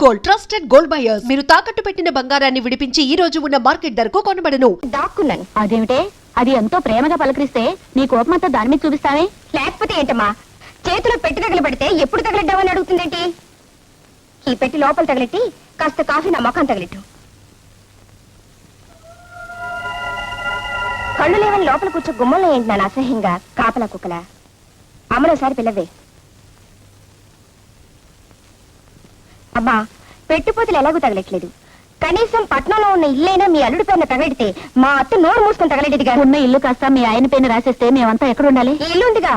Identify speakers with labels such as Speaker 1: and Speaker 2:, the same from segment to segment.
Speaker 1: Gold trusted gold buyers. మీరు తాకట్టు పెట్టిన బంగారాన్ని విడిపించి ఈ రోజు ఉన్న మార్కెట్ ధరకు కొనబడను.
Speaker 2: దాక్కున్నాను. అదేమిటే? అది ఎంతో ప్రేమగా పలకరిస్తే నీ కోపమంతా దాని మీద చూపిస్తావే? లేకపోతే ఏంటమ్మా, చేతిలో పెట్టి తగలబెడితే ఎప్పుడు తగలడ్డావని అడుగుతుందేంటి? ఈ పెట్టి లోపల తగలెట్టి కాస్త కాఫీ నా మొఖం తగలెట్టు. కళ్ళు లేవని లోపల కూర్చో గుమ్మంలో ఏంటి నాన్న అసహ్యంగా కాపలా కుక్కలా? అమ్మలోసారి పిల్లవే. అమ్మా, పెట్టుపోతులు ఎలాగూ తగలట్లేదు. కనీసం పట్నంలో ఉన్న ఇల్లైనా మీ అల్లుడి పైన తగలెడితే మా అత్త నోరు మూసుకొని తగలడేదిగా. ఉన్న ఇల్లు కాస్త మీ ఆయన పైన రాసేస్తే మేమంతా ఎక్కడ ఉండాలి? ఈ ఇల్లు ఉందిగా.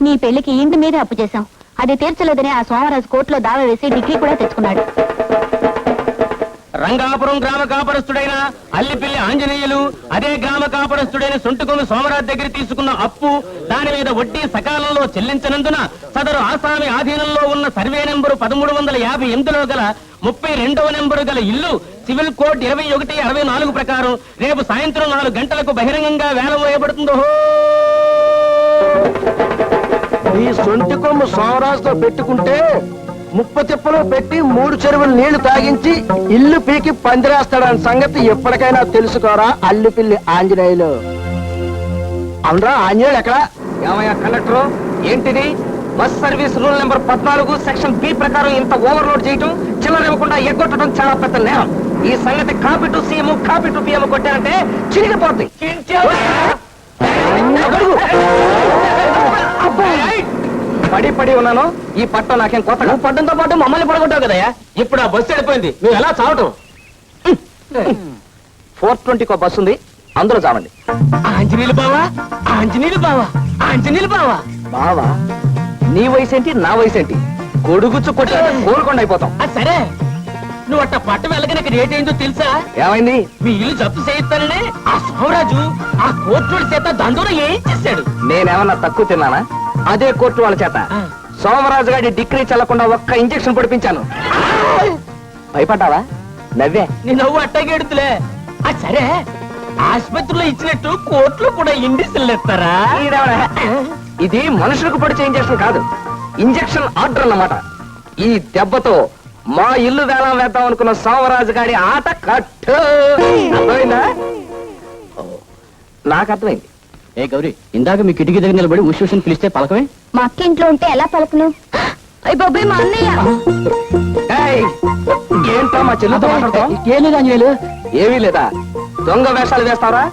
Speaker 2: నీ పెళ్లికి ఇంటి మీదే అప్పు చేశాం. అది తీర్చలేదని ఆ సోమరాజు కోర్టులో దావా వేసి డిగ్రీ కూడా తెచ్చుకున్నాడు.
Speaker 3: రంగాపురం గ్రామ కాపరస్తుడైన అల్లిపిల్లి ఆంజనేయులు అదే గ్రామ కాపరస్తుడైన సొంటుకొమ్మి సోమరాజు దగ్గర తీసుకున్న అప్పు, దాని మీద వడ్డీ సకాలంలో చెల్లించనందున సదరు ఆసామి ఆధీనంలో ఉన్న సర్వే నెంబరు 1358లో గల 32వ నెంబరు గల ఇల్లు సివిల్ కోడ్ 2164 ప్రకారం రేపు సాయంత్రం 4 గంటలకు బహిరంగంగా వేలం వేయబడుతుందో.
Speaker 4: ఈ సొంటికొమ్ము సోమరాజుతో పెట్టుకుంటే ముప్ప తిప్పలో పెట్టి 3 చెరువులు నీళ్లు తాగించి ఇల్లు పీకి పందిరేస్తాడని సంగతి ఎప్పటికైనా తెలుసుకోరా అల్లిపిల్లి ఆంజనేయులు. అవునరా ఆంజనేయులు ఎక్కడ?
Speaker 3: ఏమయ్యా కండక్టర్, ఏంటిది? Bus service rule number 14 section B ప్రకారం ఇంత ఓవర్లోడ్ చేయటం, చిల్లర ఇవ్వకుండా ఎగ్గొట్టడం చాలా పెద్ద నేరం. ఈ సంగతి copy to CM copy to PM కొట్టారంటే చిరిగిపోద్ది. పడి పడి ఉన్నాను. ఈ పట్టం నాకేం కొత్తగా? పట్టంతో పాటు మమ్మల్ని పడగొట్టావు కదయ్యా. ఇప్పుడు ఆ బస్సు వెళ్ళిపోయింది, నువ్వు ఎలా చావటం?
Speaker 4: 420 బస్సు ఉంది, అందులో చావండి.
Speaker 3: ఆంజనేయులు బావా, ఆంజనేయులు బావా, ఆంజనేయులు బావా.
Speaker 4: బావా, నీ వయసు ఏంటి నా వయసు ఏంటి? గొడుగుచ్చు కొట్టా కోరుకుండా అయిపోతాం.
Speaker 3: సరే, నువ్వు అట్ట పట్ట వెళ్ళగానే రేట్ ఏంటో తెలుసా?
Speaker 4: ఏమైంది?
Speaker 3: మీ ఇల్లు జప్తు చేయిస్తానని ఆ సోమరాజు ఆ కోర్టు చేత దండోర ఏం చేశాడు?
Speaker 4: నేనేమన్నా తక్కువ తిన్నానా? అదే కోర్టు వాళ్ళ చేత సోమరాజు గారి డిగ్రీ చల్లకుండా ఒక్క ఇంజెక్షన్ పొడిపించాను. భయపడ్డావా? నవ్వే.
Speaker 3: నీ నవ్వు అట్టగెడుతులే. సరే, ఆసుపత్రిలో ఇచ్చినట్టు కోర్టులో కూడా ఇండిషన్లు ఇస్తారా?
Speaker 4: ఇది మనుషులకు పొడిచే ఇంజెక్షన్ కాదు, ఇంజెక్షన్ ఆర్డర్ అన్నమాట. ఈ దెబ్బతో మా ఇల్లు వేలం వేద్దాం అనుకున్న సోమరాజు గారి ఆట కట్టు. అర్థమైందా? నాకు అర్థమైంది.
Speaker 3: ఏ గౌరీ, ఇందాక మీ కిటికీ దగ్గర నిలబడి ఉష్ పిలిస్తే పలకమే?
Speaker 2: మా అక్క ఇంట్లో ఉంటే ఎలా పలుకును? అయ్య బాబాయ్, మా అన్నయ్య.
Speaker 4: ఏంటో మా చెల్లితో మాట్లాడతాం? ఏమీ లేదా? దొంగ వేషాలు వేస్తావరా?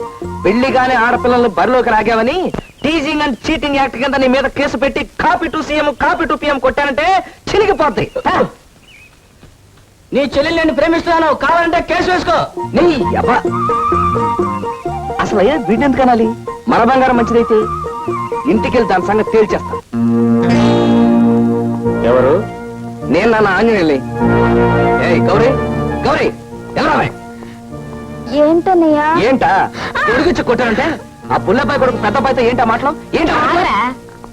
Speaker 4: పెళ్లిగానే ఆడపిల్లలను బరిలోకి లాగావని టీజింగ్ అండ్ చీటింగ్ యాక్ట్ కింద నీ మీద కేసు పెట్టి copy to CM copy to PM కొట్టానంటే చినిగిపోద్ది.
Speaker 3: నీ చెల్లెల్ని నేను ప్రేమిస్తున్నాను, కావాలంటే కేసు వేసుకో.
Speaker 4: నీ అబ్బా, అసలు అయ్యా వీడిని ఎందుకు అనాలి? మన బంగారం మంచిదైతే ఇంటికెళ్ళి దాని సంగతి తేల్చేస్తా.
Speaker 3: ఎవరు?
Speaker 4: నేను నాన్న ఆంజనేయుల్ని. ఏయ్ గౌరీ, గౌరీ ఎలా?
Speaker 2: ఏంటన్నయ్యా?
Speaker 4: ఏంటా తిరిగిచ్చి కొట్టానంటే ఆ పుల్లపై కొడుకు పెద్దపైతో ఏంటా మాటలు? ఏంటా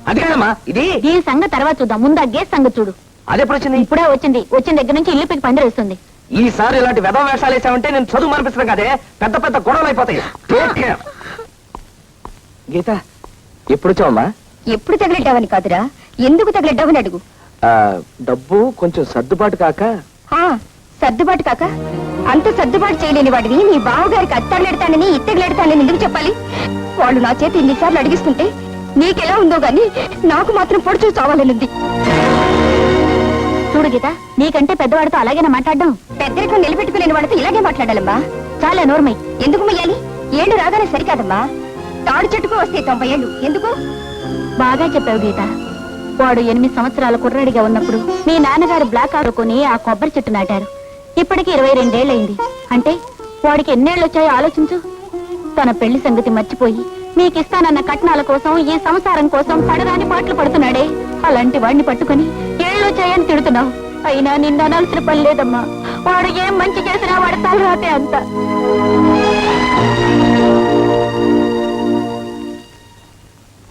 Speaker 4: అది కాదమ్మా, ఇది
Speaker 2: ఈ సంగతి తర్వాత చూద్దాం. ముందు ఆ గేస్ సంగతి చూడు.
Speaker 4: అదెప్పుడు వచ్చింది?
Speaker 2: ఇప్పుడే వచ్చింది. వచ్చిన దగ్గర నుంచి ఇల్లు పీకి పందిరేస్తుంది.
Speaker 4: ఈసారి ఇలాంటి వెధవ వేషాలు వేసామంటే నేను చదువు మనిపిస్తాను కదే, పెద్ద పెద్ద గొడవలు అయిపోతాయి. గీత, ఎప్పుడు వచ్చావమ్మా?
Speaker 2: ఎప్పుడు తగిలెట్టావని కాదురా, ఎందుకు తగిలెట్టావని అడుగు.
Speaker 4: డబ్బు కొంచెం సర్దుబాటు కాక.
Speaker 2: సర్దుబాటు కాక? అంత సర్దుబాటు చేయలేని వాడిని నీ బావగారికి అత్తర్లెడతానని ఇత్తగలెడతానని ఎందుకు చెప్పాలి? వాళ్ళు నా చేతి ఇన్నిసార్లు అడిగిస్తుంటే నీకెలా ఉందో గాని నాకు మాత్రం పొడి చూసి చావాలనుంది. చూడు గీత, నీకంటే పెద్దవాడితో అలాగేనా మాట్లాడడం? పెద్దరికం నిలబెట్టుకులేని వాడితో ఇలాగే మాట్లాడాలమ్మా. చాలా నోర్మై. ఎందుకు మొయ్యాలి? ఏళ్ళు రాగానే సరికాదమ్మా. తాడు చెట్టుకు వస్తే 90 ఏళ్ళు ఎందుకు? బాగా చెప్పావు గీత. వాడు 8 సంవత్సరాల కుర్రాడిగా ఉన్నప్పుడు మీ నాన్నగారు బ్లాక్ ఆడుకొని ఆ కొబ్బరి చెట్టు నాటారు. ఇప్పటికి 22 ఏళ్ళయింది. అంటే వాడికి ఎన్నేళ్ళు వచ్చాయో ఆలోచించు. తన పెళ్లి సంగతి మర్చిపోయి నీకిస్తానన్న కట్నాల కోసం, ఈ సంసారం కోసం పడరాని పాటలు పడుతున్నాడే. అలాంటి వాడిని పట్టుకుని ఏళ్ళొచ్చాయని తిడుతున్నావు. అయినా నిన్ను అనాల్సిన పని లేదమ్మా. వాడు ఏం మంచి చేసినా వాడి తలరాతే అంత.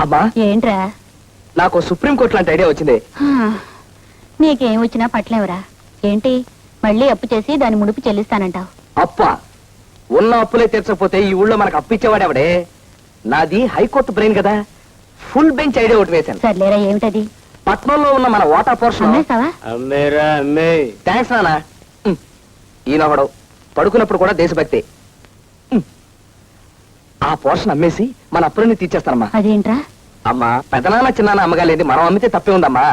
Speaker 4: అమ్మా,
Speaker 2: ఏంట్రా?
Speaker 4: నాకు సుప్రీంకోర్టు లాంటి ఐడియా వచ్చింది.
Speaker 2: నీకేం వచ్చినా పట్లేవరా? ఏంటి, మళ్ళీ అప్పు చేసి దాని ముడుపు చెల్లిస్తానంటావు?
Speaker 4: అప్ప ఉన్న అప్పులే తీర్చకపోతే ఈ ఊళ్ళో మనకు అప్పిచ్చేవాడెవడే? నాది హైకోర్టు బ్రెయిన్ కదా, ఫుల్ బెంచ్ ఐడియా ఒకటి వేశాను.
Speaker 2: సర్లేరా, ఏమిటది?
Speaker 4: పట్నంలో ఉన్న మన వాటా పోర్షన్.
Speaker 2: అమ్మేస్తావా?
Speaker 4: థ్యాంక్స్ నాన్న. ఈయనొకడు పడుకున్నప్పుడు కూడా దేశభక్తే. ఆ పోర్షన్ అమ్మేసి మన అప్పులన్నీ తీర్చేస్తానమ్మా.
Speaker 2: అదేంట్రా?
Speaker 4: అమ్మా పెదనాన్న చిన్నాన్న అమ్మగాలేదు, మనం అమ్మితే తప్పే ఉందమ్మా.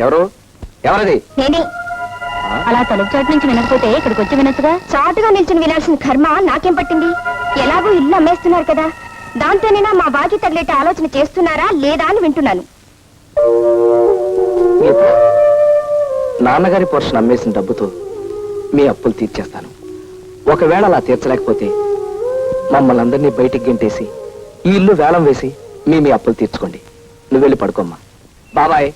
Speaker 4: ఎవరది?
Speaker 2: నేనే. అలా తలుపు చాటు నుంచి వినకపోతే ఇక్కడికి వచ్చి వినొచ్చుగా. చాటుగా నిల్చుని వినాల్సిన కర్మ నాకేం పట్టింది? ఎలాగో ఇల్లు అమ్మేస్తున్నారు కదా, దాంతోనైనా మా బాకీ తగిలేట ఆలోచన చేస్తున్నారా లేదా అని వింటున్నాను.
Speaker 4: గీత, నాన్నగారి పోర్షన్ అమ్మేసిన డబ్బుతో మీ అప్పులు తీర్చేస్తాను. ఒకవేళ అలా తీర్చలేకపోతే మమ్మల్ని అందరినీ బయటికి గెంటేసి ఈ ఇల్లు వేలం వేసి మీ అప్పులు తీర్చుకోండి. నువ్వు వెళ్ళి పడుకోమ్మా. బాబాయ్,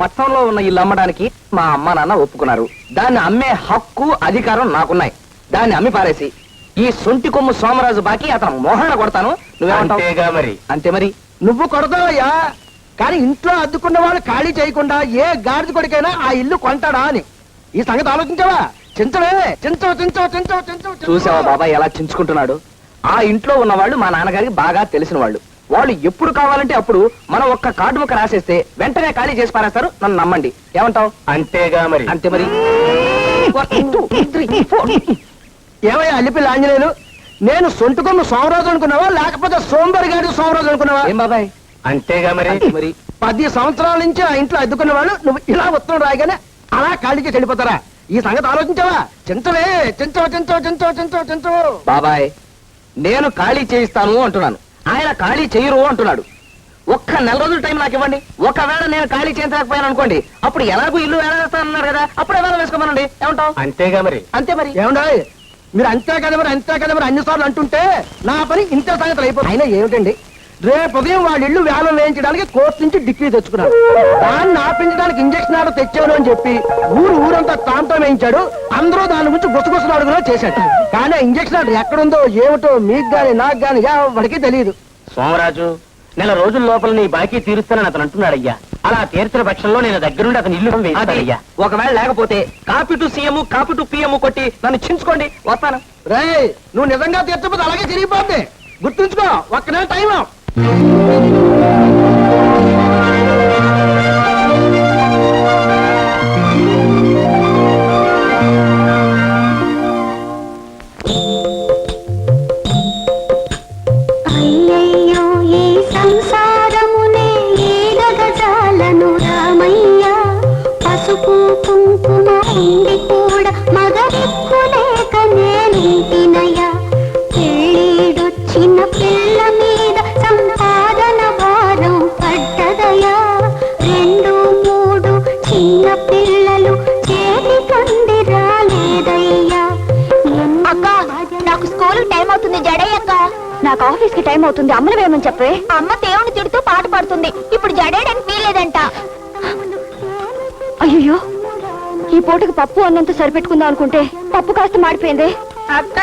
Speaker 4: పట్నంలో ఉన్న ఇల్లు అమ్మడానికి మా అమ్మ నాన్న ఒప్పుకున్నారు. దాన్ని అమ్మే హక్కు అధికారం నాకున్నాయి. దాన్ని అమ్మి పారేసి ఈ సొంటి కొమ్ము సోమరాజు బాకి అతను మోహన కొడతాను.
Speaker 3: అంతేగా మరి.
Speaker 4: అంతే మరి. నువ్వు కొడతావయ్యా, కానీ ఇంట్లో అద్దుకున్న వాళ్ళు ఖాళీ చేయకుండా ఏ గాడిద కొడుకైనా ఆ ఇల్లు కొంటాడా అని ఈ సంగతి ఆలోచించావా? చూసావా బాబాయ్ ఎలా చించుకుంటున్నాడు? ఆ ఇంట్లో ఉన్న వాళ్ళు మా నాన్నగారికి బాగా తెలిసిన వాళ్ళు. వాళ్ళు ఎప్పుడు కావాలంటే అప్పుడు మనం ఒక్క కార్డు ముక్క రాసేస్తే వెంటనే ఖాళీ చేసి పారేస్తారు. నన్ను నమ్మండి. ఏమంటావు?
Speaker 3: అంతేగా మరి.
Speaker 4: అంతే మరి. ఏమయ్యా అల్లిపిల్లి ఆంజనేయులు, నేను సొంటుకొమ్మ సోమరాజు అనుకున్నావా లేకపోతే సోంబరి గారి సోమరాజు అనుకున్నావా? ఏం బాబాయ్?
Speaker 3: అంతేగా మరి.
Speaker 4: మరి 10 సంవత్సరాల నుంచి ఆ ఇంట్లో అద్దుకున్న వాళ్ళు నువ్వు ఇలా ఉత్తరం రాయగానే అలా ఖాళీ చేసి వెళ్ళిపోతారా? ఈ సంగతి ఆలోచించావా? చించవే. బాబాయ్, నేను ఖాళీ చేయిస్తాను అంటున్నాను, ఆయన ఖాళీ చేయరు అంటున్నాడు. ఒక్క నెల రోజుల టైం నాకు ఇవ్వండి. ఒకవేళ నేను ఖాళీ చేయించలేకపోయాను అనుకోండి, అప్పుడు ఎలాగో ఇల్లు వేస్తానన్నారు కదా, అప్పుడే వేళ వేసుకోమనండి. ఏమంటావు?
Speaker 3: అంతేగా మరి.
Speaker 4: అంతే మరి. ఏమంటాయి మీరు? అంతే కదా మరి అన్నిసార్లు అంటుంటే నా పని ఇంత సంగతులు అయిపోతుంది. అయినా ఏమిటండి, రేపు ఉదయం వాళ్ళ ఇల్లు వేలం వేయించడానికి కోర్టు నుంచి డిగ్రీ తెచ్చుకున్నాడు. దాన్ని ఆపించడానికి ఇంజక్షన్ ఆర్డర్ తెచ్చాను అని చెప్పి ఊరంతా తాంతం వేయించాడు. అందరూ దాని గురించి గుసగుసలు అడుగులో చేశాడు. కానీ ఇంజక్షన్ ఆర్డర్ ఎక్కడుందో ఏమిటో మీకు గాని నాకు గాని ఎవరికి తెలియదు.
Speaker 3: సోమరాజు, నెల రోజుల లోపల నీ బాకీ తీరుస్తానని అతను అంటున్నాడయ్యా. అలా తీర్చిన పక్షంలో నేను దగ్గరుండి అతను ఇల్లు వేస్తానయ్యా.
Speaker 4: ఒకవేళ లేకపోతే copy to CM copy to PM కొట్టి నన్ను చించుకోండి, వస్తాను. రే, నువ్వు నిజంగా తీర్చకపోతే అలాగే తిరిగిపోద్ది. గుర్తుంచుకో, ఒక్క నెల టైం.
Speaker 2: అయ్యయ్యో ఈ సంసారమునే ఏలగజాలను రామయ్య, పసుపు కుంకుమ ఉండి కూడా మగరిక్కులేక నేనుంటినయ్యా. పెళ్ళిడొచ్చిన పిల్ల మీద సంపాదన భారం పడ్డదయా. 2, 3 చిన్న పిల్లలు చేతికొంది రాలేదయ్యా. అక్క, నాకు స్కూల్ టైం అవుతుంది, జడేయక్క. నాకు ఆఫీస్ కి టైం అవుతుంది, అమ్మను వేయమని చెప్పే. అమ్మ దేవుని తిడుతూ పాట పాడుతుంది, ఇప్పుడు జడేయడానికి వీలేదంట. అయ్యో, ఈ పూటకి పప్పు అన్నంత సరిపెట్టుకుందాం అనుకుంటే పప్పు కాస్త మాడిపోయింది.
Speaker 5: అక్క,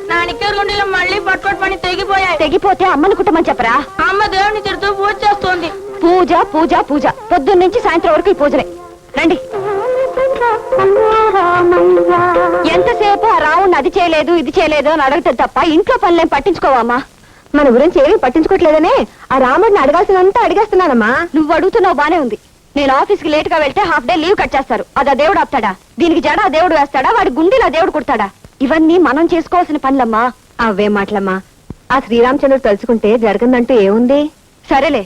Speaker 5: నా నిక్కర్ గుండెలు మళ్ళీ పట్టుకొని తెగిపోయాయి.
Speaker 2: తెగిపోతే అమ్మను కుట్టమని చెప్పరా?
Speaker 5: అమ్మ దేవుని తిడుతూ పూజ చేస్తోంది.
Speaker 2: పూజ పూజ పూజ, పొద్దున్న నుంచి సాయంత్రం వరకు ఈ పూజనే. రండి. ఎంతసేపు ఆ రావుణ్ణి అది చేయలేదు ఇది చేయలేదు అని అడగటం తప్ప ఇంట్లో పనులేం పట్టించుకోవమ్మా. మన గురించి ఏమీ పట్టించుకోవట్లేదనే ఆ రాముడిని అడగాల్సినంతా అడిగేస్తున్నానమ్మా. నువ్వు అడుగుతున్నావు బానే ఉంది. నేను ఆఫీస్కి లేట్ గా వెళ్తే హాఫ్ డే లీవ్ కట్ చేస్తారు. అది ఆ దేవుడు ఆపుతాడా? దీనికి జడ ఆ దేవుడు వేస్తాడా? వాడి గుండెలు ఆ దేవుడు కుడతాడా? ఇవన్నీ మనం చేసుకోవాల్సిన పనులమ్మా. అవే మాటలమ్మా. ఆ శ్రీరామచంద్రుడు తలుచుకుంటే జరగదంటూ ఏముంది? సరేలే,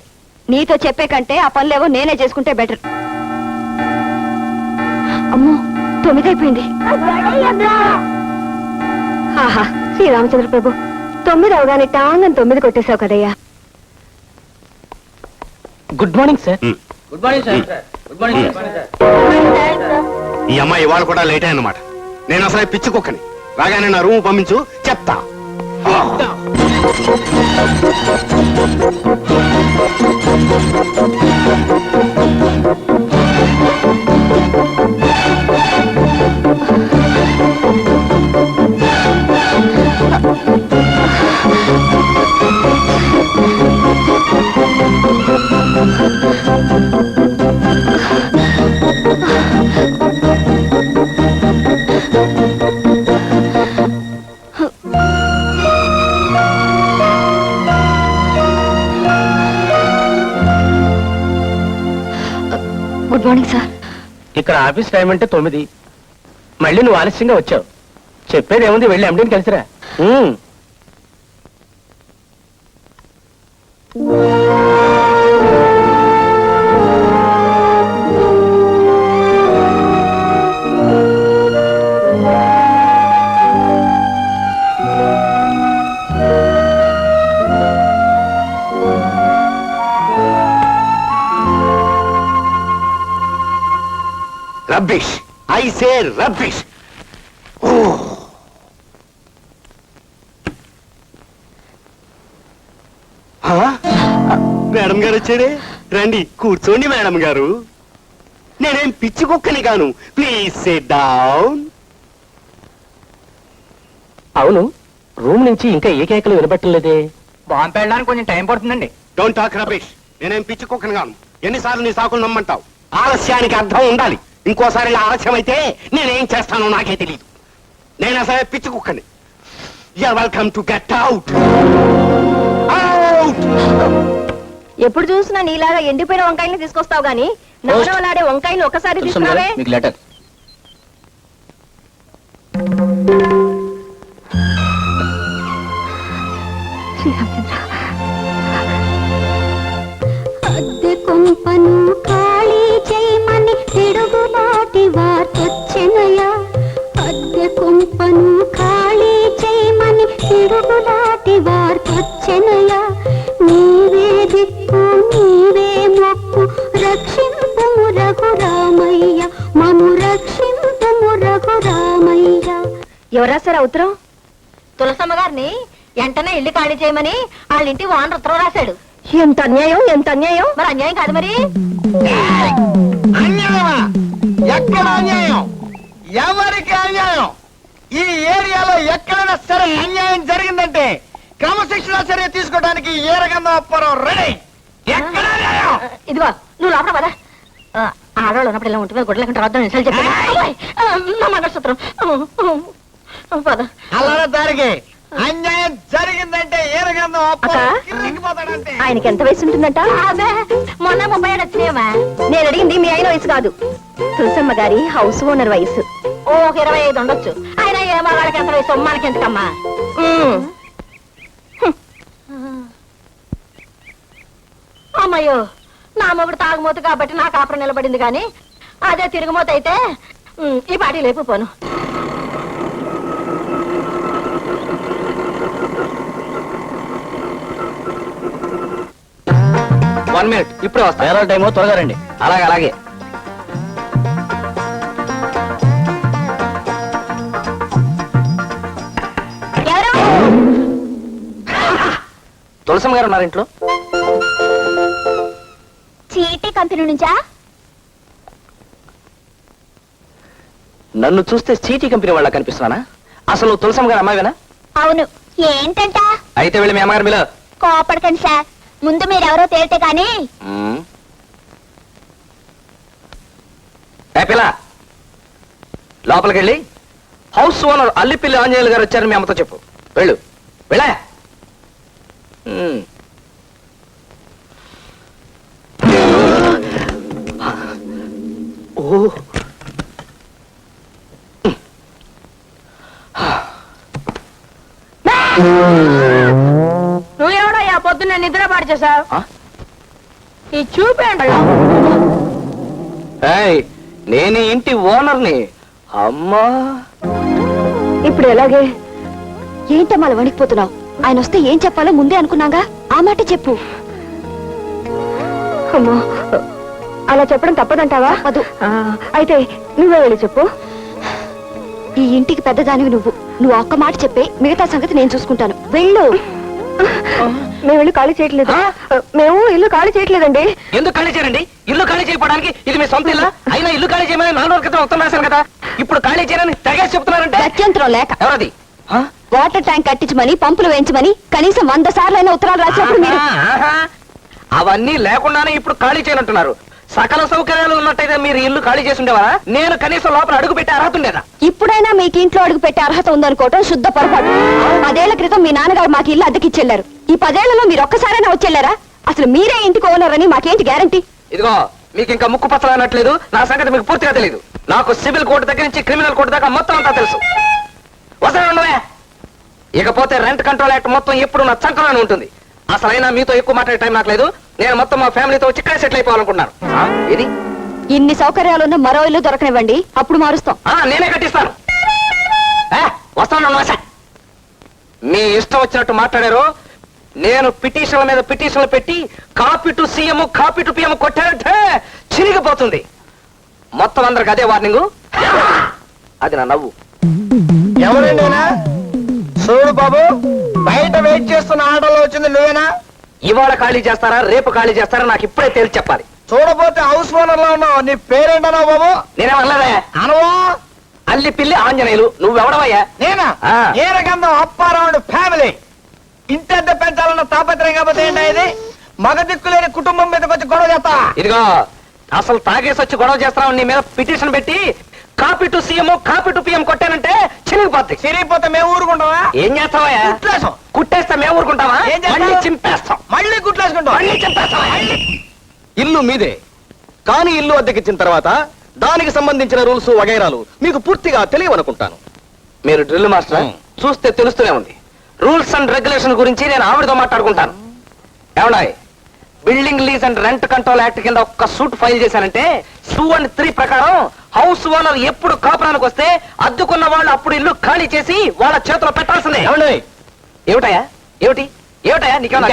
Speaker 2: నీతో చెప్పే కంటే ఆ పనులేవో నేనే చేసుకుంటే బెటర్. అమ్మో, 9 అయిపోయింది. ఆహా, శ్రీరామచంద్ర ప్రభు, 9 అవగానే టాంగని 9 కొట్టేశావు కదయ్యా.
Speaker 3: Good morning sir.
Speaker 6: Good morning sir. Good morning sir. ఈ అమ్మాయి ఇవాళ కూడా లేట్ అన్నమాట. నేను అసలు పిచ్చి కుక్కని. రాగానే నా రూమ్ పంపించు, చెప్తా.
Speaker 2: Good morning sir.
Speaker 3: ఇక్కడ ఆఫీస్ టైం అంటే 9. మళ్ళీ నువ్వు ఆలస్యంగా వచ్చావు. చెప్పేది ఏముంది, వెళ్ళి ఎండిని కలిసిరా.
Speaker 6: Rubbish, I say rubbish. Madam గారు వచ్చాడే, రండి కూర్చోండి మేడం గారు. నేనేం పిచ్చి కుక్కని కాను, ప్లీజ్ సిట్ డౌన్.
Speaker 3: అవును, రూమ్ నుంచి ఇంకా ఏ కేకలు వినబట్టలేదే. బాంబు పెట్టడానికి కొంచెం టైం పడుతుందండి.
Speaker 6: Don't talk rubbish. నేనేం పిచ్చి కుక్కని కాను. ఎన్నిసార్లు నీ సాకులు నమ్మంటావు? ఆలస్యానికి అర్థం ఉండాలి. ఇంకోసారి ఇలా ఆలస్యం అయితే నేనేం చేస్తానో నాకే తెలియదు. నేను అసలు పిచ్చి కుక్కని. You're welcome to get out. Out.
Speaker 2: ఎప్పుడు చూసినా నీలాగా ఎండిపోయిన వంకాయలు తీసుకొస్తావు గానీ నవనవలాడే వంకాయలు ఒకసారి తీసుకురావే.
Speaker 3: మీకు లెటర్.
Speaker 2: అద్దె కొంపను ఖాళీ చేయమని తిరుగులాటి వార్తొచ్చెనయా. అద్దె కొంపను ఖాళీ చేయమని తిరుగులాటి వార్తొచ్చెనయా. నీవే దిక్కు నీవే మొక్కు రక్షింపుము రఘురామయ్య, మము రక్షింపుము రఘురామయ్య. ఎవరు రాశారా ఉత్తరం?
Speaker 5: తులసమ్మ గారిని వెంటనే ఇల్లు ఖాళీ చేయమని వాళ్ళ ఇంటి ఓనర్ ఉత్తరం రాశాడు.
Speaker 2: ఎంత అన్యాయం, ఎంత అన్యాయం.
Speaker 5: మరి అన్యాయం కాదు మరి.
Speaker 4: అన్యాయమా? ఎక్కడ అన్యాయం? ఎవరికి అన్యాయం? ఈ ఏరియాలో ఎక్కడైనా సరే అన్యాయం జరిగిందంటే క్రమశిక్షణ చర్య తీసుకోవడానికి ఏ రకంగా అప్పారో రెడీ. ఎక్కడ అన్యాయం?
Speaker 5: ఇదిగో నువ్వు లోపల పద. ఆడవాళ్ళు ఉన్నప్పుడు ఇలా ఉంటుంది, గుడ్డ లేకుండా వద్దాం నిమిషాలు చెప్పాను. నా మంగళసూత్రం పద.
Speaker 4: అలా దానికి అన్యాయం జరిగిందంటే ఏ రకంగా అప్పారో కిర్రికిపోతాడంటే.
Speaker 2: ఆయనకి ఎంత వయసు ఉంటుందంట?
Speaker 5: అదే మొన్న 30 ఏళ్ళు వచ్చినాయమ్మా.
Speaker 2: నేను అడిగింది మీ ఆయన వయసు కాదు, తులసమ్మ గారి హౌస్ ఓనర్ వయసు.
Speaker 5: ఓ 25 ఉండొచ్చు. ఆయన ఏ మగాళ్ళకి ఎంత వయసు, మనకి ఎంతకమ్మా. అమ్మయ్యో, నా మొగుడు తాగుమోతు కాబట్టి నా కాపురం నిలబడింది కానీ అదే తిరుగుమోత అయితే ఈ పాటి లేపుపోను.
Speaker 3: 1 minute, ఇప్పుడే వస్తా. వేరే టైమో త్వరగా రండి. అలాగే అలాగే.
Speaker 2: ఎవరు?
Speaker 3: తులసమ్మ గారు ఉన్నారు ఇంట్లో.
Speaker 2: చీటీ కంపెనీ నుంచా?
Speaker 3: నన్ను చూస్తే చీటీ కంపెనీ వాళ్ళ కనిపిస్తున్నానా? అసలు తులసమ్మ గారు అమ్మాయివేనా?
Speaker 2: అవును. ఏంటంట?
Speaker 3: అయితే వెళ్ళి మీ అమ్మగారు మీలో.
Speaker 2: కోపడకండి సార్, ముందు మీరెవరో తేలితే కానీ.
Speaker 3: పిల్ల లోపలికి వెళ్ళి హౌస్ ఓనర్ అల్లిపిల్లి ఆంజనేయులు గారు వచ్చారని మీ అమ్మతో చెప్పు. వెళ్ళు వెళ్ళా. ఓ
Speaker 5: నువ్వేమోడయ్యా పొద్దున్న నిద్ర పాడు చేసావు. ఈ చూపేండి.
Speaker 3: నేను ఇంటి ఓనర్ని. అమ్మా
Speaker 2: ఇప్పుడు ఎలాగే? ఏంటమ్మా అలా వణికిపోతున్నావు? ఆయన వస్తే ఏం చెప్పాలో ముందే అనుకున్నాగా, ఆ మాట చెప్పు. అమ్మో, అలా చెప్పడం తప్పదంటావా? అదు. అయితే నువ్వే వెళ్ళి చెప్పు. ఈ ఇంటికి పెద్దదానివి నువ్వు ఒక్క మాట చెప్పే, మిగతా సంగతి నేను చూసుకుంటాను. వెళ్ళు. మేము ఇల్లు ఖాళీ చేయట్లేదు. మేము ఇల్లు ఖాళీ చేయట్లేదండి.
Speaker 3: ఎందుకు ఖాళీ చేయరండి? ఇల్లు ఖాళీ చేయడానికి ఇది మీ సొంత ఇల్లా? అయినా ఇల్లు ఖాళీ చేయమని 4 రోజుల క్రితం ఉత్తరం రాశాను కదా. ఇప్పుడు ఖాళీ చేయని తెగేసి చెప్తున్నారంటే
Speaker 2: గత్యంతరం లేక.
Speaker 3: ఎవరది?
Speaker 2: వాటర్ ట్యాంక్ కట్టించమని, పంపులు వేయించమని కనీసం 100 సార్లైనా ఉత్తరాలు రాసినప్పుడు మీరు
Speaker 3: అవన్నీ లేకుండానే ఇప్పుడు ఖాళీ చేయనంటున్నారు. సకల సౌకర్యాలు ఉన్నట్టయితే మీరు ఇల్లు ఖాళీ చేసి ఉండేవారా? నేను కనీసం లోపల అడుగు పెట్టే అర్హత ఉండేదా?
Speaker 2: ఇప్పుడైనా మీకు ఇంట్లో అడుగు పెట్టే అర్హత ఉందనుకోవటం శుద్ధ పొరపాటు. 10 ఏళ్ల క్రితం మీ నాన్నగారు మాకు ఇల్లు అద్దెకిచ్చెళ్లారు. ఈ 10 ఏళ్లలో మీరు ఒక్కసారైనా వచ్చెళ్లారా? అసలు మీరే ఇంటికి ఓనర్ అని మాకేంటి గ్యారంటీ?
Speaker 3: ఇదిగో మీకు ఇంకా ముక్కు పచ్చలనట్లేదు. నా సంగతి మీకు పూర్తిగా తెలియదు. నాకు సివిల్ కోర్టు దగ్గర నుంచి క్రిమినల్ కోర్టు దాకా మొత్తం అంతా తెలుసు. వస్తాను. ఇకపోతే రెంట్ కంట్రోల్ యాక్ట్ మొత్తం ఎప్పుడు నా చంకలోనే ఉంటుంది. అసలైనా మీతో ఎక్కువ మాట్లాడే టైం నాకు లేదు. నేను మొత్తం మా ఫ్యామిలీతో వచ్చి ఇక్కడే సెటిల్ అయిపోవాలనుకుంటున్నాను. ఇది
Speaker 2: ఇన్ని సౌకర్యాలున్న మరో ఇల్లు దొరకనివ్వండి, అప్పుడు మారుస్తాం.
Speaker 3: నేనే కట్టిస్తాను. వస్తాను. మీ ఇష్టం వచ్చినట్టు మాట్లాడారు. నేను పిటిషన్ల మీద పిటిషన్లు పెట్టి copy to CM copy to PM కొట్టారంటే చిరిగిపోతుంది. మొత్తం అందరికి అదే వార్నింగు. అది నా నవ్వు.
Speaker 4: ఎవరండినా? చూడు బాబు, బయట వెయిట్ చేస్తున్న ఆటోలో వచ్చింది నువ్వేనా?
Speaker 3: ఇవాళ ఖాళీ చేస్తారా రేపు ఖాళీ చేస్తారా నాకు ఇప్పుడే తేల్చి చెప్పాలి.
Speaker 4: చూడపోతే హౌస్ ఓనర్ లో ఉన్నావు. నీ పేరేంటనా బాబు?
Speaker 3: నేనేమన్నదే?
Speaker 4: అనవా?
Speaker 3: అల్లి పిల్లి ఆంజనేయులు. నువ్వెవడవయ్యా?
Speaker 4: నేనా? ఏ రకంగా అప్పారావుడు ఫ్యామిలీ. ఇంటెంత పెంచాలన్న తాపత్రయం కాకపోతే ఏంటా ఇది? మగ దిక్కులేని కుటుంబం మీదకి వచ్చి గొడవ చేస్తా.
Speaker 3: ఇదిగో అసలు తాగేసి వచ్చి గొడవ చేస్తావు. నీ మీద పిటిషన్ పెట్టి copy to CM copy to PM కొట్టానంటే చిరిగిపోద్ది.
Speaker 4: చిరిగిపోతే మేము ఊరుకుంటావా?
Speaker 3: ఏం చేస్తావయ్యా?
Speaker 4: కుట్లేసాం.
Speaker 3: కుట్టేస్తే మేము ఊరుకుంటావా?
Speaker 4: ఏం చేస్తావు?
Speaker 3: మళ్ళీ చింపేస్తాం.
Speaker 4: మళ్ళీ కుట్లేసుకుంటాం.
Speaker 3: మళ్ళీ చింపేస్తావా?
Speaker 7: ఇల్లు మీదే, కానీ ఇల్లు అద్దెకిచ్చిన తర్వాత దానికి సంబంధించిన రూల్స్ వగైరాలు మీకు పూర్తిగా తెలియవనుకుంటాను.
Speaker 3: మీరు డ్రిల్ మాస్టర్, చూస్తే తెలుస్తూనే ఉంది. రూల్స్ అండ్ రెగ్యులేషన్ గురించి నేను ఆవిడతో మాట్లాడుకుంటాను. ఏమన్నాయి? Building lease and rent control act కింద ఒక్క సూట్ ఫైల్ చేశానంటే 2 and 3 ప్రకారం హౌస్ ఓనర్ ఎప్పుడు కాపురానికి వస్తే అద్దుకున్న వాళ్ళు అప్పుడు ఇల్లు ఖాళీ చేసి వాళ్ళ చేతిలో పెట్టాల్సిందే. ఏమిటయా? ఏమిటయా నీకేమన్నా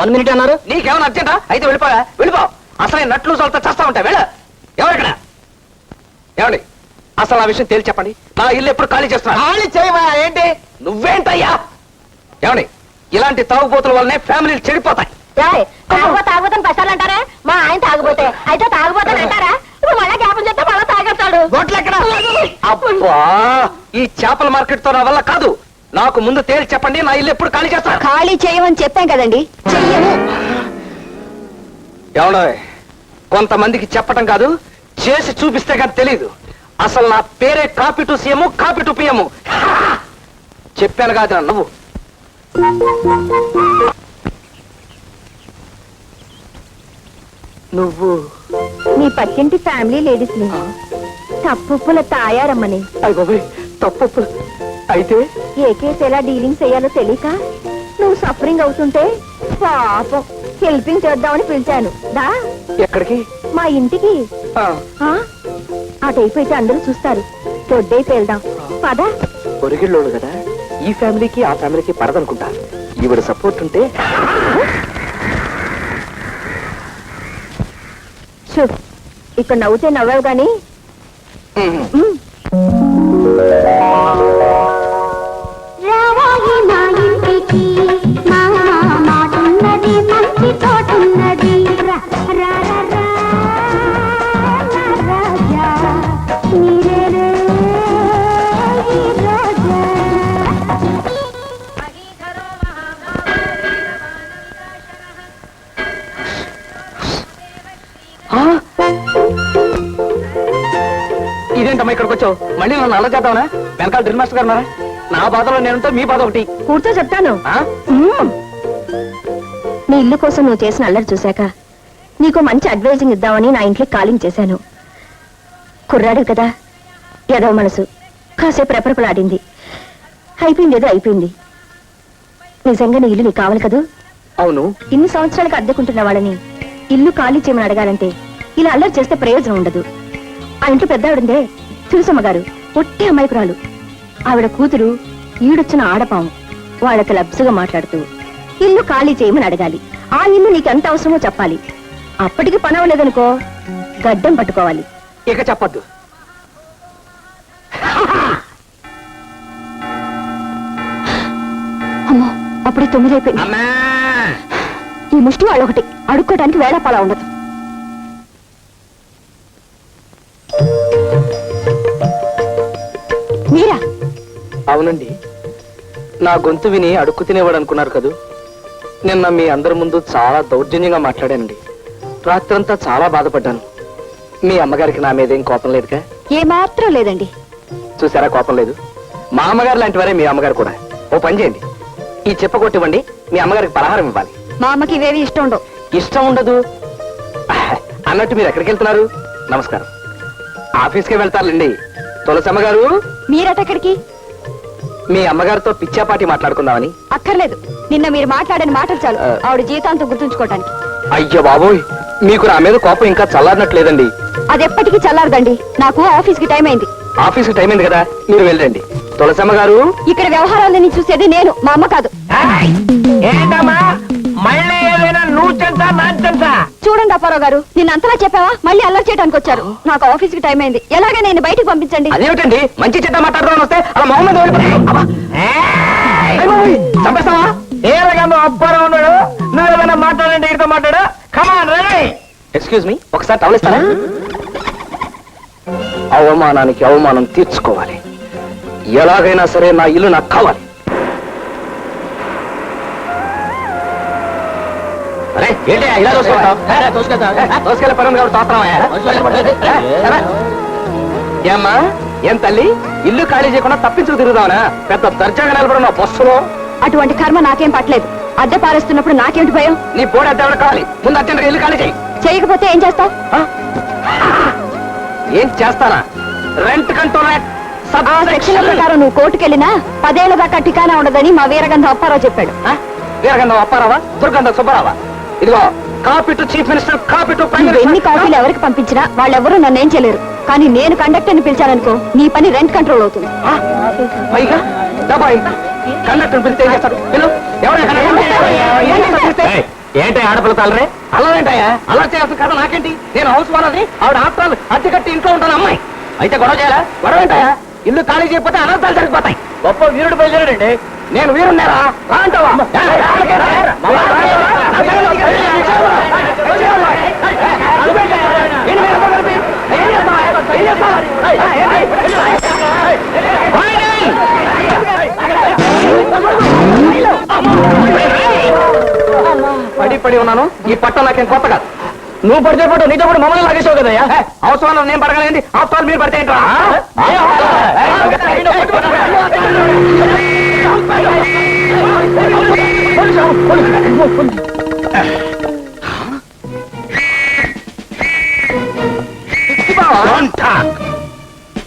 Speaker 4: 1 minute అన్నారు.
Speaker 3: నీకేమన్నా అర్జెంటా? అయితే వెళ్ళిపో. అసలే నట్లు సొలత చేస్తా ఉంటాయి. ఎవరిక్కడ? ఏమండి అసలు ఆ విషయం తేల్చి చెప్పండి. నా ఇల్లు ఎప్పుడు ఖాళీ చేస్తున్నా?
Speaker 4: ఖాళీ చేయవా ఏంటి?
Speaker 3: నువ్వేంటయ్యా? ఏమండి ఇలాంటి తాగుబోతుల వల్లనే ఫ్యామిలీలు చెడిపోతాయి.
Speaker 5: తాగుబోతని పసాలు అంటారా? మా ఆయన తాగుబోతే అయితే తాగుబోతని అంటారా? ఇప్పుడు మళ్ళా జ్ఞాపం చెప్తే మళ్ళా తాగేస్తాడు.
Speaker 3: అబ్బా, ఈ చేపల మార్కెట్ తో నా వల్ల కాదు. నాకు ముందు తేల్చి చెప్పండి, నా ఇల్లు ఎప్పుడు ఖాళీ చేస్తా?
Speaker 2: ఖాళీ చేయమని చెప్పాం కదండి, చెయ్యము.
Speaker 3: ఏమన్నా కొంతమందికి చెప్పటం కాదు, చేసి చూపిస్తే కానీ తెలీదు. అసలు నా పేరే copy to CM copy to PM. చెప్పాను కాదు నువ్వు. నువ్వు
Speaker 2: నీ పక్కింటి ఫ్యామిలీ లేడీస్ ని తప్పుల తాయారమ్మని.
Speaker 3: తప్పు అయితే
Speaker 2: ఏ కేసు ఎలా డీలింగ్ చేయాలో తెలియక నువ్వు సఫరింగ్ అవుతుంటే పాపం హెల్పింగ్ చేద్దామని పిలిచాను. దా
Speaker 3: ఎక్కడికి?
Speaker 2: మా ఇంటికి. అటైపోయితే అందరూ చూస్తారు. దొడ్డైపు వెళ్దాం పదా.
Speaker 3: ఒరిగిళ్ళోడు కదా, ఈ ఫ్యామిలీకి ఆ ఫ్యామిలీకి పడదనుకుంటా. ఈవిడ సపోర్ట్ ఉంటే.
Speaker 2: చూడు, ఇక్కడ నవ్వుతే నవ్వావు గాని
Speaker 3: ఇదేంటమ్మా ఇక్కడికి వచ్చావు? మళ్ళీ నన్ను అలా చేద్దామనా? వెనకాల డ్రిల్ మాస్టర్ గారు ఉన్నారా? నా బాధలో నేనుంటే మీ బాధ ఒకటి.
Speaker 2: కూర్చో చెప్తాను. నీ ఇల్లు కోసం నువ్వు చేసిన అల్లరి చూశాక నీకు మంచి అడ్వైజింగ్ ఇద్దామని నా ఇంట్లో కాలింగ్ చేశాను. కుర్రాడు కదా, ఏదో మనసు కాసేపు రెపరెపలాడింది. అయిపోయింది, ఏదో అయిపోయింది. నిజంగా నీ ఇల్లు నీకు కావాలి కదూ?
Speaker 3: అవును.
Speaker 2: ఇన్ని సంవత్సరాలకు అద్దెకుంటున్న వాళ్ళని ఇల్లు ఖాళీ చేయమని అడగాలంటే ఇలా అల్లరి చేస్తే ప్రయోజనం ఉండదు. ఆ ఇంట్లో పెద్ద ఆవిడందే తులసమ్మ గారు, ఒట్టి అమాయకురాలు. ఆవిడ కూతురు ఈడొచ్చిన ఆడపాము. వాళ్ళకి లబ్సుగా మాట్లాడుతూ ఇల్లు ఖాళీ చేయమని అడగాలి. ఆ ఇల్లు నీకు ఎంత అవసరమో చెప్పాలి. అప్పటికి పని అవ్వలేదనుకో గడ్డం పట్టుకోవాలి.
Speaker 3: ఇక చెప్పద్దు.
Speaker 2: అమ్మో, అప్పుడే 9 అయిపోయింది. ఈ ముష్టి వాళ్ళు ఒకటి అడుక్కోవడానికి వేళపాలా ఉండదు. మీరా?
Speaker 3: అవునండి, నా గొంతు విని అడుక్కు తినేవాడు అనుకున్నారు కదూ. నిన్న మీ అందరి ముందు చాలా దౌర్జన్యంగా మాట్లాడానండి. రాత్రంతా చాలా బాధపడ్డాను. మీ అమ్మగారికి నా మీద ఏం కోపం లేదుగా?
Speaker 2: ఏమాత్రం లేదండి.
Speaker 3: చూసారా, కోపం లేదు. మా అమ్మగారు లాంటి వారే మీ అమ్మగారు కూడా. ఓ పని చేయండి, ఈ చెప్ప కొట్టివ్వండి. మీ అమ్మగారికి పలహారం ఇవ్వాలి.
Speaker 2: మా అమ్మకి ఇవేవి ఇష్టం ఉండవు.
Speaker 3: ఇష్టం ఉండదు అన్నట్టు మీరు ఎక్కడికి వెళ్తున్నారు? నమస్కారం.
Speaker 4: ఆఫీస్కి వెళ్తారులేండి. తులసమ్మ గారు,
Speaker 2: మీరటెక్కడికి?
Speaker 4: మీ అమ్మగారితో పిచ్చాపాటి మాట్లాడుకుందామని.
Speaker 2: అక్కర్లేదు, నిన్న మీరు మాట్లాడిన మాటలు చాలు ఆవిడ జీవితాంతం గుర్తుంచుకోవటానికి.
Speaker 4: అయ్యో బాబోయ్, మీకు నా మీద కోపం ఇంకా చల్లారినట్లేదండి.
Speaker 2: అది ఎప్పటికీ చల్లారదండి. నాకు ఆఫీస్ కి టైం అయింది.
Speaker 4: ఆఫీస్కి టైం అయింది కదా, మీరు వెళ్ళండి. తులసమ్మ గారు,
Speaker 2: ఇక్కడ వ్యవహారాలని చూసేది నేను, మా అమ్మ కాదు.
Speaker 3: ఏంటమ్మా మళ్ళీ ఏదైనా నువ్వు చెంతా నా చెంతా?
Speaker 2: చూడండి అప్పారావు గారు, నిన్న అంతలా చెప్పావా? మళ్ళీ అల్లరి చేయడానికి వచ్చారు. నాకు ఆఫీస్ కి టైం అయింది. ఎలాగే నేను బయటికి పంపించండి.
Speaker 4: అదేమిటండి మంచి చెడ్డ మాట్లాడదామని వస్తే అలా మొహమ్మద్ చంపేస్తావా?
Speaker 3: ఏ రకంగా అబ్బారా ఉన్నాడు? నువ్వు ఏమైనా మాట్లాడండి, ఇడితో మాట్లాడు. కమాన్ రే.
Speaker 4: ఎక్స్క్యూజ్ మీ, ఒకసారి టవలిస్తారా? అవమానానికి అవమానం తీర్చుకోవాలి. ఎలాగైనా సరే నా ఇల్లు నాకు కావాలి. అరే ఏంటి ఇలా దోసుకెళ్ళే పని ఏమ్మా, ఏం తల్లి, ఇల్లు ఖాళీ చేయకుండా తప్పించుకు తిరుగుదావనా? పెద్ద దర్జాగా నిలబడిన బస్సులో.
Speaker 2: అటువంటి కర్మ నాకేం పట్టలేదు. అద్దె పారేస్తున్నప్పుడు నాకేమిటి భయం?
Speaker 4: నీ బోర్డు అద్దె ఎవరు కావాలి? ముందు అర్జెంట్గా ఇల్లు ఖాళీ చేయి.
Speaker 2: చేయకపోతే ఏం చేస్తావు?
Speaker 4: ఏం చేస్తానా? రెంట్ కంట్రోల్ యాక్ట్
Speaker 2: ఆ సెక్షన్ల ప్రకారం నువ్వు కోర్టుకెళ్ళినా 10 ఏళ్ల దాకా టికానా ఉండదని మా వీరగంధం అప్పారావు చెప్పాడు.
Speaker 4: వీరగంధం అప్పారావా, దుర్గంధం సుబ్బారావా? ఇదిగో, copy to chief minister, copy to prime
Speaker 2: నువ్వు ఎన్ని
Speaker 4: మినిస్టర్.
Speaker 2: కాపీలు ఎవరికి పంపించినా వాళ్ళెవరూ నన్నేం చేయలేరు. కానీ నేను కండక్టర్ని పిలిచాననుకో, నీ పని రెంట్ కంట్రోల్ అవుతుంది.
Speaker 4: పైగా దబాయింపు. కండక్టర్ పిలిస్తే ఏం చేస్తాడు? పిలు. ఎవరైనా
Speaker 3: ఏంటి ఆడపిల్ల తాలరే?
Speaker 4: అల్లరేంటయ్యా? అలా చేయాల్సిన కదా నాకేంటి? నేను హౌస్ ఓనర్ని, ఆవిడ ఆఫ్టర్ అద్దె కట్టి ఇంట్లో ఉంటాను అమ్మాయి. అయితే గొడవ చేయాలా? గొడవ ఏంటయ్యా? ఇల్లు ఖాళీ చేయకపోతే అనర్థాలు జరిగిపోతాయి.
Speaker 3: గొప్ప వీరుడు బయలుదేరాడండి.
Speaker 4: నేను వీరున్నారా? రా అంటావా? పడి పడి ఉన్నాను. ఈ పట్ట నాకేం కొత్త కాదు.
Speaker 3: నువ్వు పడితే పట్టు, నీతో పాటు మమ్మల్ని లాగేసావు కదయ్యా.
Speaker 4: అవసరం నేను పడగలేండి, ఆఫ్టర్ మీరు పడితే ఏంట్రా?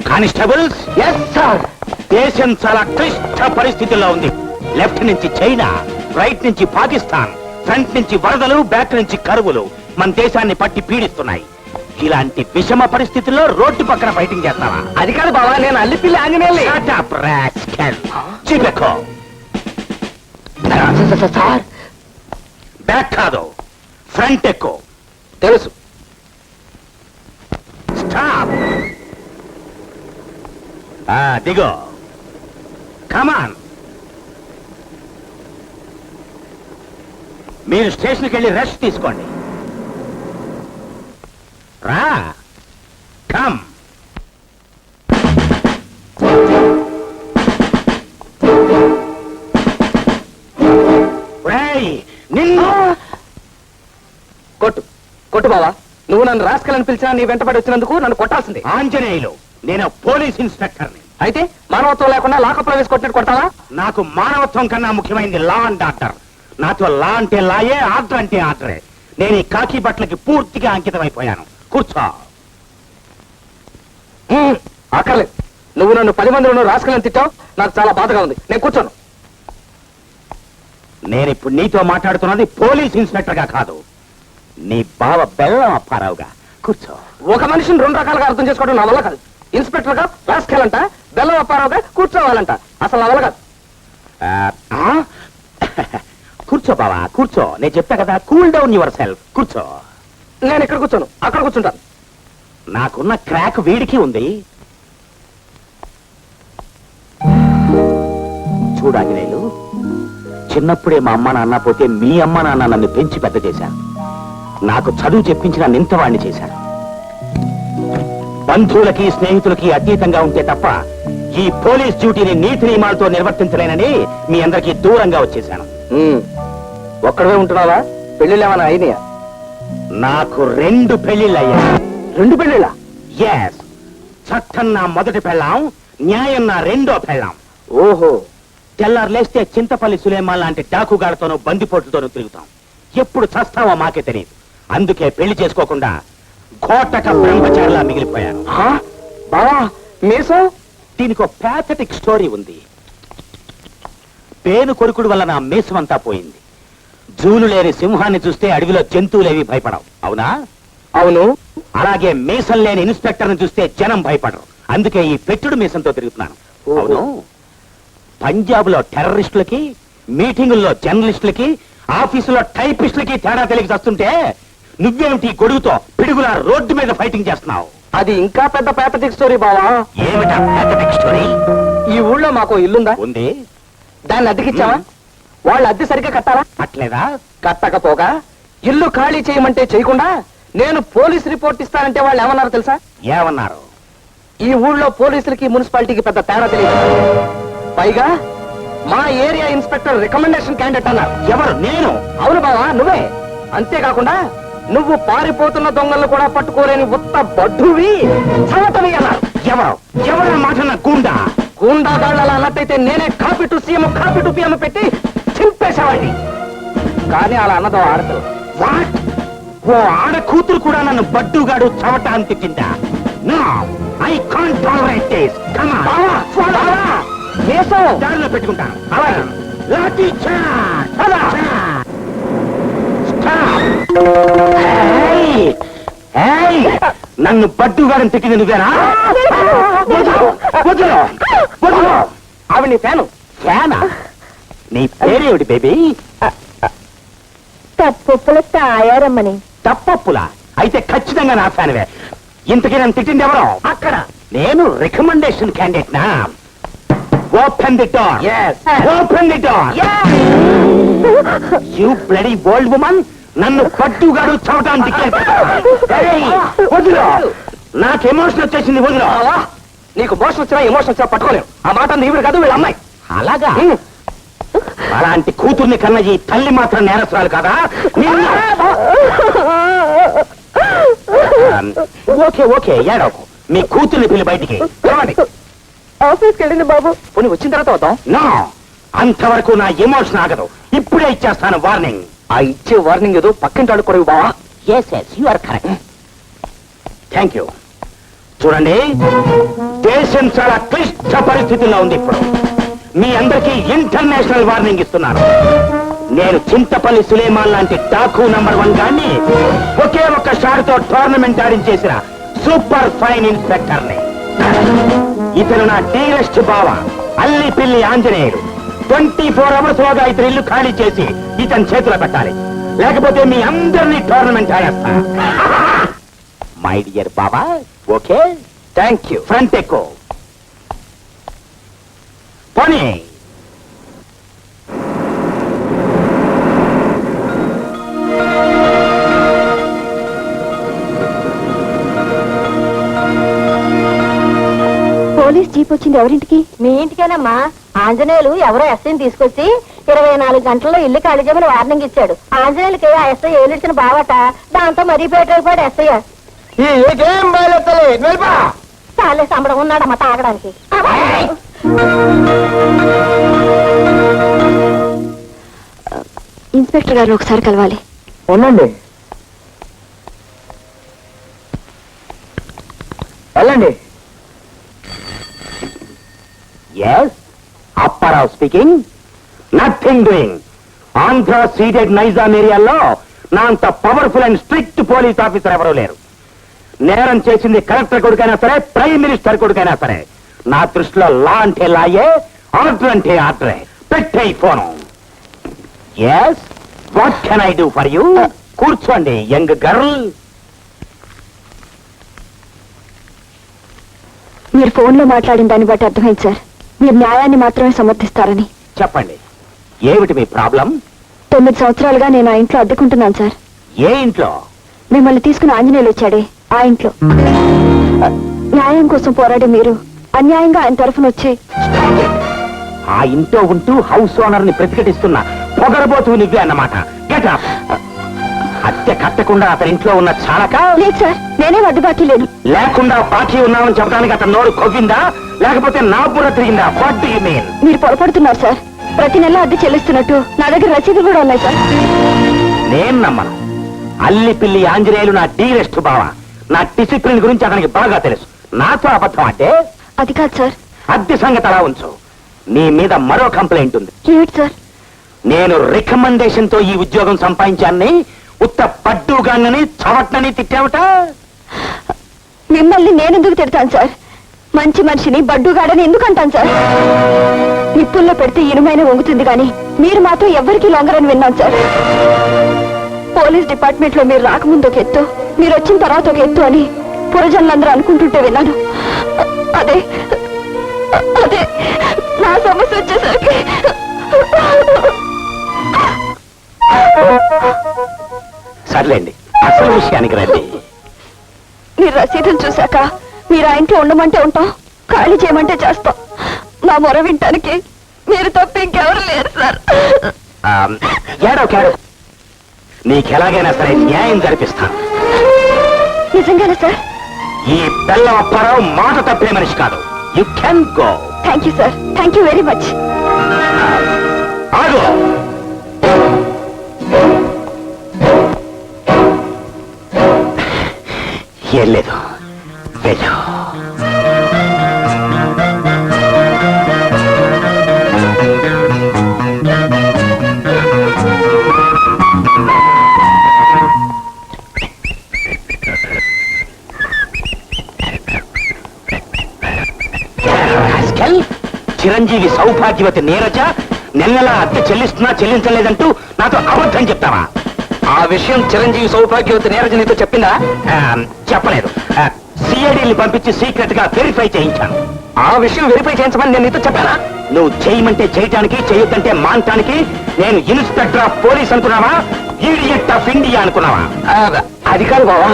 Speaker 6: Constables,
Speaker 4: yes sir.
Speaker 6: దేశం చాలా క్లిష్ట పరిస్థితుల్లో ఉంది. లెఫ్ట్ నుంచి చైనా, రైట్ నుంచి పాకిస్తాన్, ఫ్రంట్ నుంచి వరదలు, బ్యాక్ నుంచి కరువులు మన దేశాన్ని పట్టి పీడిస్తున్నాయి. ఇలాంటి విషమ పరిస్థితుల్లో రోడ్డు పక్కన ఫైటింగ్ చేస్తావా?
Speaker 4: అది కాదు బావా, నేను అల్లిపిల్లి ఆంజనేయుల్ని.
Speaker 6: Shut up, rascal. చిపెక్కో.
Speaker 4: సార్
Speaker 6: బ్యాక్ కాదు, ఫ్రంట్ ఎక్కు.
Speaker 4: తెలుసు.
Speaker 6: స్టాప్. దిగో. కమాన్. మీరు స్టేషన్కి వెళ్ళి రెస్ట్ తీసుకోండి. రా. కమ్. నిన్ను
Speaker 4: కొట్టు కొట్టు బావా. నువ్వు నన్ను రాస్కలని పిలిచినా నీ వెంటబడి వచ్చినందుకు నన్ను కొట్టాల్సిందే.
Speaker 6: ఆంజనేయులు, నేను పోలీస్ ఇన్స్పెక్టర్ని.
Speaker 4: అయితే మానవత్వం లేకుండా లాకప్లో వేసి కొట్టినట్టు కొడతావా?
Speaker 6: నాకు మానవత్వం కన్నా ముఖ్యమైనది లా అండ్ ఆర్డర్. నాతో లా అంటే లాయే, ఆర్డర్ అంటే ఆర్డరే. నేను ఈ కాకి బట్టలకి పూర్తిగా అంకితం అయిపోయాను. కూర్చో.
Speaker 4: అక్కర్లేదు. నువ్వు నన్ను 10 మందిలో రాస్కలని తిట్టావు, నాకు చాలా బాధగా ఉంది. నేను కూర్చోను.
Speaker 6: నేను ఇప్పుడు నీతో మాట్లాడుతున్నది పోలీస్ ఇన్స్పెక్టర్ గా కాదు, నీ బావ బెల్లం అప్పారావుగా. కూర్చో.
Speaker 4: ఒక మనిషిని 2 రకాలుగా అర్థం చేసుకోవడం నా వల్ల కాదు. ఇన్స్పెక్టర్ గా రాస్కలంట, బెల్లం అప్పారావుగా కూర్చోవాలంట. అసలు నా వల్ల కాదు.
Speaker 6: కూర్చో బావా, కూర్చో. నేను చెప్తా కదా, కూల్ డౌన్ యువర్ సెల్ఫ్. కూర్చో.
Speaker 4: నేను ఇక్కడ కూర్చోను, అక్కడ కూర్చుంటాను.
Speaker 6: నాకున్న క్రాక్ వీడికి ఉంది. చూడాంజనేయులు, చిన్నప్పుడే మా అమ్మ నాన్న పోతే మీ అమ్మ నాన్న నన్ను పెంచి పెద్ద చేశారు. నాకు చదువు చెప్పించిన నింతవాణ్ణి చేశారు. బంధువులకి స్నేహితులకి అతీతంగా ఉంటే తప్ప ఈ పోలీస్ డ్యూటీని నీతి నియమాలతో నిర్వర్తించలేనని మీ అందరికీ దూరంగా వచ్చేశాను.
Speaker 4: ఒక్కడవే ఉంటున్నావా? పెళ్లిళ్ళు ఏమైనా అయినాయా?
Speaker 6: నాకు 2 పెళ్లిళ్ళు అయ్యాయి.
Speaker 4: 2 పెళ్లిళ్ళా?
Speaker 6: ఎస్. చట్టం నా మొదటి పెళ్ళాం, న్యాయం నా 2వ పెళ్ళాం.
Speaker 4: ఓహో.
Speaker 6: తెల్లారు లేస్తే చింతపల్లి సులేమాన్ లాంటి డాకుగాడతోనూ బందిపోట్లతోనూ తిరుగుతాం. ఎప్పుడు చస్తావో మాకే తెలియదు. అందుకే పెళ్లి చేసుకోకుండా కోటక బ్రహ్మచారిలా మిగిలిపోయాను.
Speaker 4: బావా మీసం
Speaker 3: దీనికి ఒక ప్యాథటిక్ స్టోరీ ఉంది. పేను కొరుకుడు వల్ల నా మీసం అంతా పోయింది. జూలు లేని సింహాన్ని చూస్తే అడవిలో జంతువులేవి భయపడవు, అవునా?
Speaker 4: అవును.
Speaker 3: అలాగే మీసం లేని ఇన్స్పెక్టర్ని చూస్తే జనం భయపడరు. అందుకే ఈ పెట్టుడు మీసంతో తిరుగుతున్నాను. అవును, పంజాబ్ లో టెర్రరిస్టులకి, మీటింగుల్లో జర్నలిస్టులకి, ఆఫీసులో టైపిస్టులకి తేడా తెలియక వస్తుంటే నువ్వేమిటి గొడుగుతో పిడుగులా రోడ్డు మీద ఫైటింగ్ చేస్తున్నావు?
Speaker 4: అది ఇంకా పెద్ద ప్యాథటిక్ స్టోరీ బావా.
Speaker 3: ఏమిటా ప్యాథటిక్ స్టోరీ?
Speaker 4: ఈ ఊళ్ళో మాకు ఇల్లుందా?
Speaker 3: ఉంది.
Speaker 4: దాన్ని అద్దెకిచ్చావా? వాళ్ళు అద్దె సరిగ్గా కట్టాలా?
Speaker 3: అట్లేదా?
Speaker 4: కట్టకపోగా ఇల్లు ఖాళీ చేయమంటే చేయకుండా నేను పోలీస్ రిపోర్ట్ ఇస్తానంటే వాళ్ళు ఏమన్నారు తెలుసా?
Speaker 3: ఏమన్నారు?
Speaker 4: ఈ ఊళ్ళో పోలీసులకి మున్సిపాలిటీకి పెద్ద తేడా తెలియదు, పైగా మా ఏరియా ఇన్స్పెక్టర్ రికమెండేషన్ క్యాండిడేట్ అన్నారు.
Speaker 3: ఎవరు? నేను?
Speaker 4: అవును బావా, నువ్వే. అంతేకాకుండా నువ్వు పారిపోతున్న దొంగలను కూడా పట్టుకోలేని ఉత్త బడ్డువి, చవటవి అన్నారు.
Speaker 3: ఎవరు? ఎవరు మాట గూండా?
Speaker 4: గూండాగాళ్ళు అలా అన్నట్టయితే నేనే copy to CM copy to PM పెట్టి చింపేసేవాడిని. కానీ అలా అన్నదో ఆడదు.
Speaker 3: వాట్? ఓ ఆడ కూతురు కూడా నన్ను బడ్డుగాడు చవట అని తిట్టిందా? No, I can't tolerate this. Come on. దారిలో పెట్టుకుంటాను. అలాగే. లాఠీ చార్జ్. స్టాప్. ఏయ్! ఏయ్! నన్ను బడ్డుగాడని తిట్టింది నువ్వేనా? వదలు! వదలు! వదలు!
Speaker 4: ఆవిడ నీ ఫ్యాను.
Speaker 3: ఫ్యానా? నీ పేరేమిటి బేబీ?
Speaker 2: తప్పుల తాయారమ్మని.
Speaker 3: తప్పప్పులా? అయితే ఖచ్చితంగా నా ఫ్యాన్వే. ఇంతకీ నన్ను తిట్టింది ఎవరో?
Speaker 4: అక్కడ
Speaker 3: నేను రికమెండేషన్ క్యాండిడేట్ నా. Open the door.
Speaker 4: Yes.
Speaker 3: Open the door. You bloody bold woman, నన్ను పట్టుగాడు చవటానికి వదిలో. నాకు ఎమోషన్ వచ్చేసింది, వదిలో.
Speaker 4: బావా, నీకు మోషన్ వచ్చినా ఎమోషన్ వచ్చినా పట్టుకోలేవు. ఆ మాట నీవిడు కాదు, వీళ్ళ అమ్మాయి.
Speaker 3: అలాగా? అలాంటి కూతుర్ని కన్న ఈ తల్లి మాత్రం నేరస్తురాలు కదా? ఓకే ఓకే, ఏడవకు. మీ కూతుర్ని పిల్లి బయటికి పిలవండి.
Speaker 4: ఆఫీస్కి వెళ్ళింది బాబు. పోనీ వచ్చిన తర్వాత వద్దాం.
Speaker 3: నో, అంతవరకు నా ఎమోషన్ ఆగదు. ఇప్పుడే ఇచ్చేస్తాను వార్నింగ్.
Speaker 4: ఆ ఇచ్చే వార్నింగ్ ఏదో పక్కింటి వాళ్ళు కొడవు బావా.
Speaker 3: Yes yes, you are correct. Thank you. చూడండి, దేశం చాలా క్లిష్ట పరిస్థితుల్లో ఉంది ఇప్పుడు. మీ అందరికీ ఇంటర్నేషనల్ వార్నింగ్ ఇస్తున్నాను. నేను చింతపల్లి సులేమాన్ లాంటి డాకు నంబర్ 1 గాన్ని ఒకే ఒక్క షాట్ తో టోర్నమెంట్ ఆడించేసిన సూపర్ ఫైన్ ఇన్స్పెక్టర్ని. ఇతను నా డీరెస్ట్ బావ అల్లిపిల్లి ఆంజనేయుడు. 24 అవర్స్ లోగా ఇతను ఇల్లు ఖాళీ చేసి ఇతని చేతిలో పెట్టాలి, లేకపోతే మీ అందరినీ టోర్నమెంట్ ఆడేస్తా. మై డియర్ బాబా, ఓకే?
Speaker 4: Thank you.
Speaker 3: ఫ్రంట్ ఎక్కువ పోనీ.
Speaker 2: పోలీస్ జీప్ వచ్చింది ఎవరింటికి?
Speaker 5: మీ ఇంటికేనమ్మా. ఆంజనేయులు ఎవరో ఎస్ఐని తీసుకొచ్చి 24 గంటల్లో ఇల్లు ఖాళీ చేయమని వార్నింగ్ ఇచ్చాడు. ఆంజనేయులకి ఆ ఎస్ఐ ఏలిచ్చిన బావట, దాంతో మరీ పేటైపోయాడు ఎస్ఐ. చాలే సంబడం ఉన్నాడమ్మా తాగడానికి.
Speaker 2: ఇన్స్పెక్టర్ గారు ఒకసారి కలవాలి.
Speaker 4: ఉండండి, వెళ్ళండి.
Speaker 3: Yes, Apparao speaking. Nothing doing. Andhra Ceded Nizam ఏరియాలో నా అంత powerful and strict police officer ఎవరూ లేరు. నేరం చేసింది కలెక్టర్ కొడుకైనా సరే, ప్రైమ్ మినిస్టర్ కొడుకైనా సరే. నా దృష్టిలో లా అంటే లాయే, ఆర్డర్ అంటే ఆర్డరే. పెట్టే phone. Yes, what can I do for you? కూర్చోండి యంగ్ గర్ల్.
Speaker 2: మీరు ఫోన్లో మాట్లాడిన దాన్ని బట్టి అర్థమైంది సార్, మీరు న్యాయాన్ని మాత్రమే సమర్థిస్తారని.
Speaker 3: చెప్పండి, ఏమిటి మీ ప్రాబ్లం?
Speaker 2: 9 సంవత్సరాలుగా నేను ఆ ఇంట్లో అద్దెకుంటున్నాను సార్.
Speaker 3: ఏ ఇంట్లో?
Speaker 2: మిమ్మల్ని తీసుకుని ఆంజనేయులు వచ్చాడే ఆ ఇంట్లో. న్యాయం కోసం పోరాడే మీరు అన్యాయంగా ఆయన తరఫున వచ్చి
Speaker 3: ఆ ఇంట్లో ఉంటూ హౌస్ ఓనర్ ని ప్రతిఘటిస్తున్నా పొగరబోతు నువ్వే అన్నమాట. Get up. అద్దె కట్టకుండా అతని ఇంట్లో ఉన్న చాలక?
Speaker 2: లేదు సార్, నేనే వడ్డు బాకీ లేదు.
Speaker 3: లేకుండా బాకీ ఉన్నామని చెప్పడానికి అతను నోరు కొవ్విందా, లేకపోతే నా బుర్ర తిరిగిందా? What do you mean?
Speaker 2: మీరు పొరపడుతున్నారు సార్. ప్రతి నెల అద్దె చెల్లిస్తున్నట్టు నా దగ్గర రసీదులు కూడా ఉన్నాయి సార్.
Speaker 3: నేను నమ్మను. అల్లిపిల్లి ఆంజనేయులు నా డీరెస్ట్ బావ. నా డిసిప్లిన్ గురించి అతనికి బాగా తెలుసు. నాతో అబద్ధం అంటే
Speaker 2: అది కాదు సార్.
Speaker 3: అద్దె సంగతి అలా ఉంచు. నీ మీద మరో కంప్లైంట్ ఉంది.
Speaker 2: ఏమిటి సార్?
Speaker 3: నేను రికమెండేషన్ తో ఈ ఉద్యోగం సంపాదించాన్ని ఉత్త పడ్డుగానని చవట్నని తిట్టావట.
Speaker 2: మిమ్మల్ని నేనెందుకు తిడతాను సార్? మంచి మనిషిని బడ్డుగాడని ఎందుకు అంటాను సార్? నిప్పుల్లో పెడితే ఇనుమైన వంగుతుంది కానీ మీరు మాత్రం ఎవ్వరికీ లొంగరని విన్నాను సార్. పోలీస్ డిపార్ట్మెంట్ లో మీరు రాకముందు ఒక ఎత్తు, మీరు వచ్చిన తర్వాత ఒక ఎత్తు అని పురజనులందరూ అనుకుంటుంటే విన్నాను. అదే అదే నా సమస్య వచ్చేసరికి
Speaker 3: సర్లేండి, అసలు విషయానికి రండి.
Speaker 2: మీరు రసీదులు చూశాక మీరు ఆ ఇంట్లో ఉండమంటే ఉంటాం, ఖాళీ చేయమంటే చేస్తాం. మా మొర వింటానికి మీరు తప్ప ఇంకెవరు లేరు సార్.
Speaker 3: ఏడో నీకెలాగైనా సరే న్యాయం జరిపిస్తాను.
Speaker 2: నిజంగానే సార్?
Speaker 3: ఈ బెల్లం అప్పారావు మాట తప్పే మనిషి కాదు. You can go.
Speaker 2: Thank you sir, thank you very much.
Speaker 3: ఆగు. ఏం లేదు, వెళ్ళు. చిరంజీవి సౌభాగ్యవతి నీరజ నెలలా అద్దె చెల్లిస్తున్నా చెల్లించలేదంటూ నాతో అబద్ధం చెప్తావా?
Speaker 7: ఆ విషయం చిరంజీవి సౌభాగ్యవతి నీరజ నీతో చెప్పిందా?
Speaker 3: చెప్పలేదు. సిఐడిని పంపించి సీక్రెట్ గా వెరిఫై చేయించాను.
Speaker 7: ఆ విషయం వెరిఫై చేయించమని నేను నీతో చెప్పానా?
Speaker 3: నువ్వు చేయమంటే చేయటానికి, చేయొద్దంటే మానటానికి నేను ఇన్స్పెక్టర్ ఆఫ్ పోలీస్ అనుకున్నావా? ఈడియట్ ఆఫ్ ఇండియా అనుకున్నావా?
Speaker 7: అది కాదు బావా,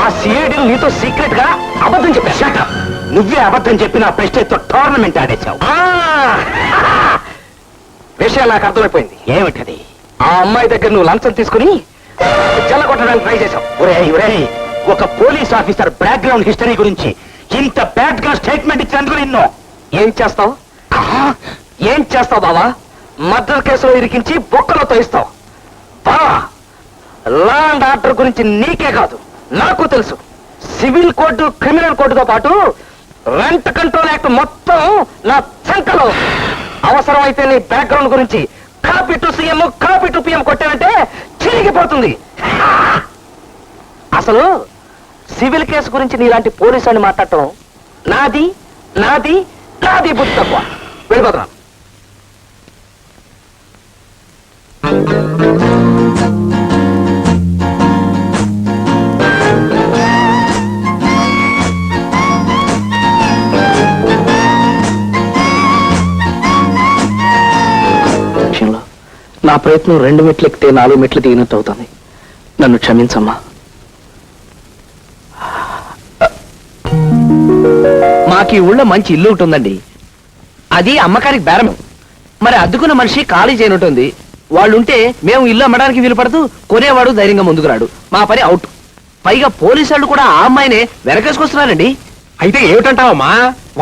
Speaker 7: ఆ సిఐడి నీతో సీక్రెట్ గా అబద్ధం చెప్పా.
Speaker 3: Shut up. నువ్వే అబద్ధం చెప్పిన ప్రెస్టేజ్ తో టోర్నమెంట్ ఆడేశావు.
Speaker 7: విషయం నాకు అర్థమైపోయింది.
Speaker 3: ఏమిటది?
Speaker 7: ఆ అమ్మాయి దగ్గర నువ్వు లంచం తీసుకుని చెల్లగొట్టడానికి ట్రై చేశావు.
Speaker 3: ఒరేయ్, ఒక పోలీస్ ఆఫీసర్ బ్యాక్గ్రౌండ్ హిస్టరీ గురించి ఇంత బ్యాడ్ గా స్టేట్మెంట్ ఇచ్చినందుకు నిన్ను
Speaker 7: ఏం చేస్తావు? ఏం చేస్తావు బావా? మర్డర్ కేసులో ఇరికించి బొక్కలో తోయిస్తావు. బావా, లా అండ్ ఆర్డర్ గురించి నీకే కాదు నాకు తెలుసు. సివిల్ కోర్టు, క్రిమినల్ కోర్టుతో పాటు రెంట్ కంట్రోల్ యాక్ట్ మొత్తం నా చంకలో. అవసరమైతే నీ బ్యాక్గ్రౌండ్ గురించి copy to CM, copy to PM కొట్టానంటే చిరిగిపోతుంది. అసలు సివిల్ కేసు గురించి నీలాంటి పోలీసు అని మాట్లాడటం నాది నాది నాది బుద్ధి తక్కువ. వెళ్ళిపోతున్నా. నా ప్రయత్నం 2 మెట్లు ఎక్కితే 4 మెట్లు దిగినట్టు అవుతుంది. నన్ను క్షమించమ్మా. మాకు ఈ ఊళ్ళో మంచి ఇల్లు ఉంటుందండి. అది అమ్మకానికి బేరం. మరి అద్దుకున్న మనిషి ఖాళీ చేయనుంటుంది. వాళ్ళుంటే మేము ఇల్లు అమ్మడానికి వీలు పడదు, కొనేవాడు ధైర్యంగా ముందుకు రాడు. మా పని అవుట్. పైగా పోలీసు వాళ్ళు కూడా ఆ అమ్మాయినే వెనకేసుకొస్తున్నారండి.
Speaker 4: అయితే ఏమిటంటావమ్మా?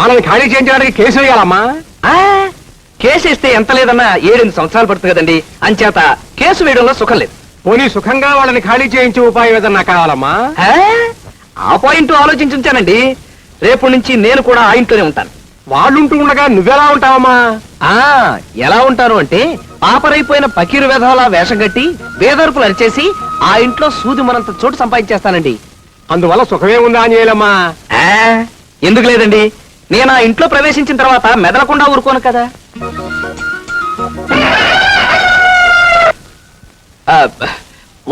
Speaker 4: వాళ్ళని ఖాళీ చేయించడానికి కేసు వేయాలమ్మా?
Speaker 7: కేసు వేస్తే ఎంత లేదన్నా 7-8 సంవత్సరాలు పడుతుంది కదండి. అంచేత కేసు వేయడంలో సుఖం లేదు.
Speaker 4: పోనీ సుఖంగా వాళ్ళని ఖాళీ చేయించే ఉపాయం ఏదన్నా కావాలమ్మా?
Speaker 7: ఆ పాయింట్ ఆలోచించానండి. రేపు నుంచి నేను కూడా ఆ ఇంట్లోనే ఉంటాను.
Speaker 4: వాళ్ళుంటూ ఉండగా నువ్వెలా ఉంటావమ్మా?
Speaker 7: ఎలా ఉంటాను అంటే పాపరైపోయిన పకీరు వెధవలా వేషం కట్టి వేదరుపులు అరిచేసి ఆ ఇంట్లో సూది మనంత చోటు సంపాదించేస్తానండి.
Speaker 4: అందువల్ల సుఖమే ఉందా అని చేయలమ్మా?
Speaker 7: ఎందుకు లేదండి, నేను ఆ ఇంట్లో ప్రవేశించిన తర్వాత మెదలకుండా ఊరుకోను కదా.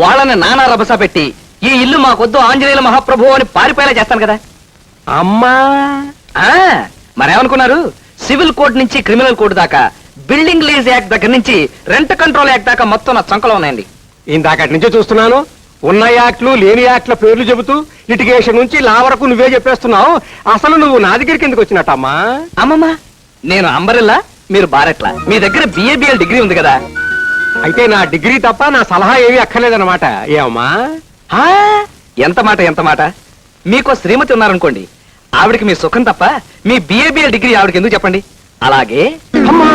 Speaker 7: వాళ్ళని నానా రభస పెట్టి ఈ ఇల్లు మాకొద్దు ఆంజనేయుల మహాప్రభు అని పారిపోయేలా చేస్తాను కదా.
Speaker 4: అమ్మా,
Speaker 7: మరేమనుకున్నారు? సివిల్ కోడ్ నుంచి క్రిమినల్ కోడ్ దాకా, బిల్డింగ్ లీజ్ యాక్ట్ దగ్గర నుంచి రెంట్ కంట్రోల్ యాక్ట్ దాకా మొత్తం నా చంకలో ఉన్నాయండి.
Speaker 4: ఇందాకటి నుంచి చూస్తున్నాను. ఉన్న యాక్ట్లు లేని యాక్ట్ల పేర్లు చెబుతూ లిటిగేషన్ నుంచి లా వరకు నువ్వే చెప్పేస్తున్నావు. అసలు నువ్వు నా దగ్గరికి ఎందుకు వచ్చినట్టమ్మా?
Speaker 7: అమ్మమ్మ, నేను అంబరిల్లా, మీరు బారెట్లా. మీ దగ్గర బిఏబిఎల్ డిగ్రీ ఉంది కదా.
Speaker 4: అయితే నా డిగ్రీ తప్ప నా సలహా ఏమీ అక్కర్లేదన్నమాట. ఏమమ్మా?
Speaker 7: ఎంత మాట ఎంత మాట. మీకో శ్రీమతి ఉన్నారనుకోండి, ఆవిడికి మీ సుఖం తప్ప మీ బిఏబిఎల్ డిగ్రీ ఆవిడకి ఎందుకు చెప్పండి. అలాగే అమ్మా,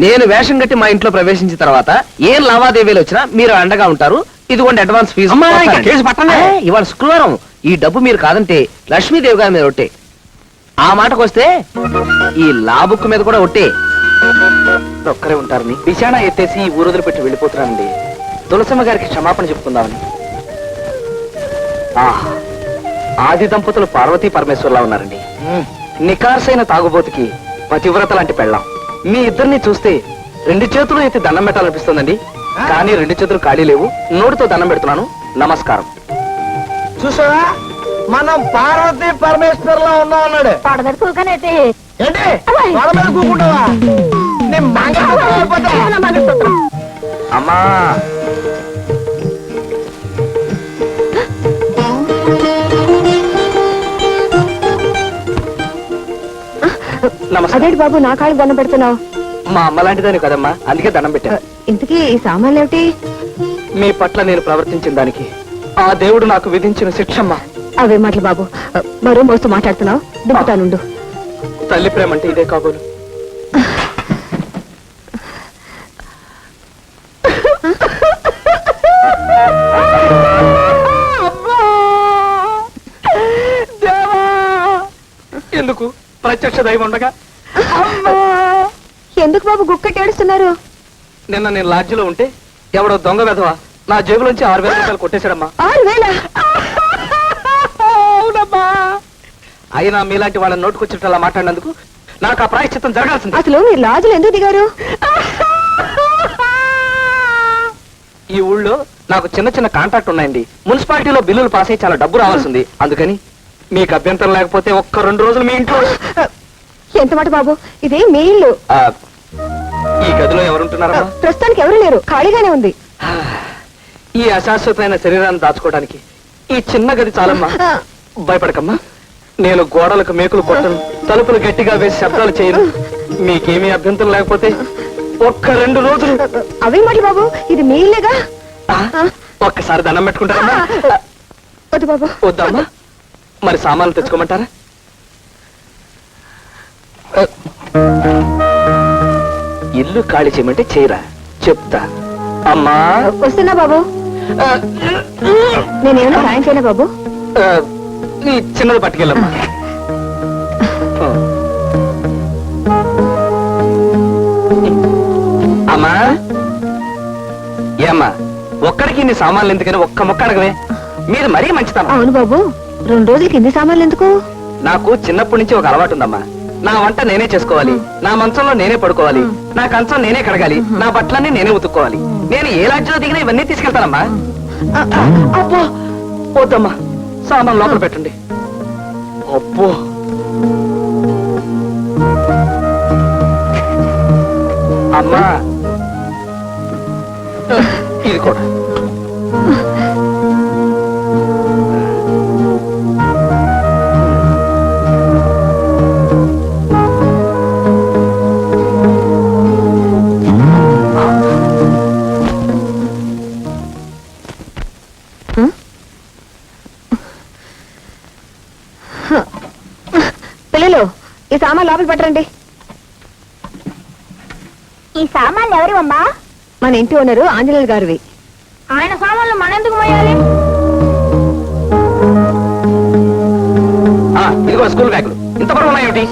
Speaker 7: నేను వేషం కట్టి మా ఇంట్లో ప్రవేశించిన తర్వాత ఏం లావాదేవీలు వచ్చినా మీరు అండగా ఉంటారు. ఇదిగోండి అడ్వాన్స్ ఫీజు.
Speaker 4: కేసు పట్టండి.
Speaker 7: ఇవాళ శుక్రవారం, ఈ డబ్బు మీరు కాదంటే లక్ష్మీదేవి గారి మీద ఒట్టే. ఆ మాటకు వస్తే ఈ లాబుక్ మీద కూడా ఒట్టే. ఒక్కరే ఉంటారని విచారణ ఎత్తేసి ఈ ఊరు వదిలిపెట్టి వెళ్ళిపోతున్నానండి. తులసమ్మ గారికి క్షమాపణ చెప్పుకుందామని. ఆది దంపతులు పార్వతీ పరమేశ్వర్లా ఉన్నారండి. నికార్సైన తాగుబోతుకి పతివ్రత లాంటి పెళ్ళాం. మీ ఇద్దరిని చూస్తే 2 చేతులు ఎత్తి దండం పెట్టాలనిపిస్తుందండి. కానీ 2 చేతులు ఖాళీ లేవు. నోటితో దండం పెడుతున్నాను. నమస్కారం.
Speaker 4: చూసావా, మనం పార్వతీ పరమేశ్వర్లా ఉన్నాం అన్నాడు.
Speaker 5: పడ మీద కూకనేటి
Speaker 4: ఏంటి వాళ్ళ మీద కూకుంటావా? నీ మంగళసూత్రం అయిపోతా.
Speaker 5: మంగళసూత్రం
Speaker 7: అమ్మా నమస్కారం.
Speaker 2: అదేంటి బాబు నా కాళ్ళు దండం పెడుతున్నావు?
Speaker 7: మా అమ్మ లాంటిదని కదమ్మా, అందుకే దండం పెట్టాను.
Speaker 2: ఇంతకీ ఈ సామాన్లు ఏమిటి?
Speaker 7: మీ పట్ల నేను ప్రవర్తించిన దానికి ఆ దేవుడు నాకు విధించిన శిక్షమ్మా.
Speaker 2: అవే మాటలు బాబు, మరో మోస్తూ మాట్లాడుతున్నావు. దిగుతానుండు.
Speaker 7: తల్లి ప్రేమ అంటే ఇదే కాబోలు. ఎందుకు ప్రత్యక్ష దైవం ఉండగా?
Speaker 2: ఎందుకు బాబు గుక్కటి ఏడుస్తున్నారు?
Speaker 7: నిన్న నేను లాడ్జిలో ఉంటే ఎవడో దొంగ వెధవ నా జేబులోంచి 6,000 రూపాయలు కొట్టేశాడమ్మా.
Speaker 2: 6,000?
Speaker 7: అవునమ్మా. అయినా మీలాంటి వాళ్ళ నోటుకొచ్చినట్టు అలా మాట్లాడినందుకు నాకు ఆ ప్రాయశ్చిత్తం జరగాల్సింది.
Speaker 2: అసలు మీరు లాజులు ఎందుకు దిగారు?
Speaker 7: ఈ ఊళ్ళో నాకు చిన్న చిన్న కాంట్రాక్ట్ ఉన్నాయండి. మున్సిపాలిటీలో బిల్లులు పాస్ అయ్యి చాలా డబ్బు రావాల్సింది. అందుకని మీకు అభ్యంతరం లేకపోతే ఒక్క 2 రోజులు మీ ఇంట్లో.
Speaker 2: ఎంత మాట బాబు, ఇది మీ ఇల్లు.
Speaker 7: ఈ గదిలో ఎవరుంటున్నారమ్మా?
Speaker 2: ప్రస్తుతానికి ఎవరు లేరు, ఖాళీగానే ఉంది.
Speaker 7: ఈ అశాశ్వతమైన శరీరాన్ని దాచుకోవడానికి ఈ చిన్న గది చాలమ్మా. భయపడకమ్మా, నేను గోడలకు మేకులు కొట్టను, తలుపులు గట్టిగా వేసి శబ్దాలు చేయను. మీకేమీ అభ్యంతరం లేకపోతే ఒక్క 2 రోజులు.
Speaker 2: అవే మాట బాబు, ఇది మీ ఇల్లేగా.
Speaker 7: ఒక్కసారి దండం పెట్టుకుంటారమ్మా.
Speaker 2: వద్దు బాబు.
Speaker 7: వద్దమ్మా, మరి సామాన్లు తెచ్చుకోమంటారా? ఇల్లు ఖాళీ చేయమంటే చేయరా? చెప్తా. అమ్మా
Speaker 2: వస్తున్నా బాబు. నేనేమన్నా సాయం చేయనా బాబు?
Speaker 7: నీ చిన్నది పట్టుకెళ్ళమ్మా. అమ్మా ఏమ్మా, ఒక్కడికి ఇన్ని సామాన్లు ఎందుకని ఒక్క మొక్క అడగవే. మీరు మరీ మంచితనం.
Speaker 2: అవును బాబు, 2 రోజులకి ఇన్ని సామాన్లు ఎందుకు?
Speaker 7: నాకు చిన్నప్పటి నుంచి ఒక అలవాటు ఉందమ్మా. నా వంట నేనే చేసుకోవాలి, నా మంచంలో నేనే పడుకోవాలి, నా కంచం నేనే కడగాలి, నా బట్టలన్నీ నేనే ఉతుక్కోవాలి. నేను ఏ లాడ్జిలో దిగినా ఇవన్నీ తీసుకెళ్తానమ్మా. అబ్బో వద్దమ్మా, సామాన్ లోపల పెట్టండి. అబ్బో అమ్మా, ఇది కూడా.
Speaker 2: పిల్లలు, ఈ సామాన్ లోపల పెట్టండి.
Speaker 5: ఈ సామాన్లు ఎవరివమ్మా?
Speaker 2: మన ఇంటి ఓనరు ఆంజనేయులు గారివి.
Speaker 5: ఆయన సామాన్లు మనెందుకు మోయాలి?
Speaker 7: ఇదిగో స్కూల్ బ్యాగులు ఇంత బరువు ఉన్నాయేమిటి?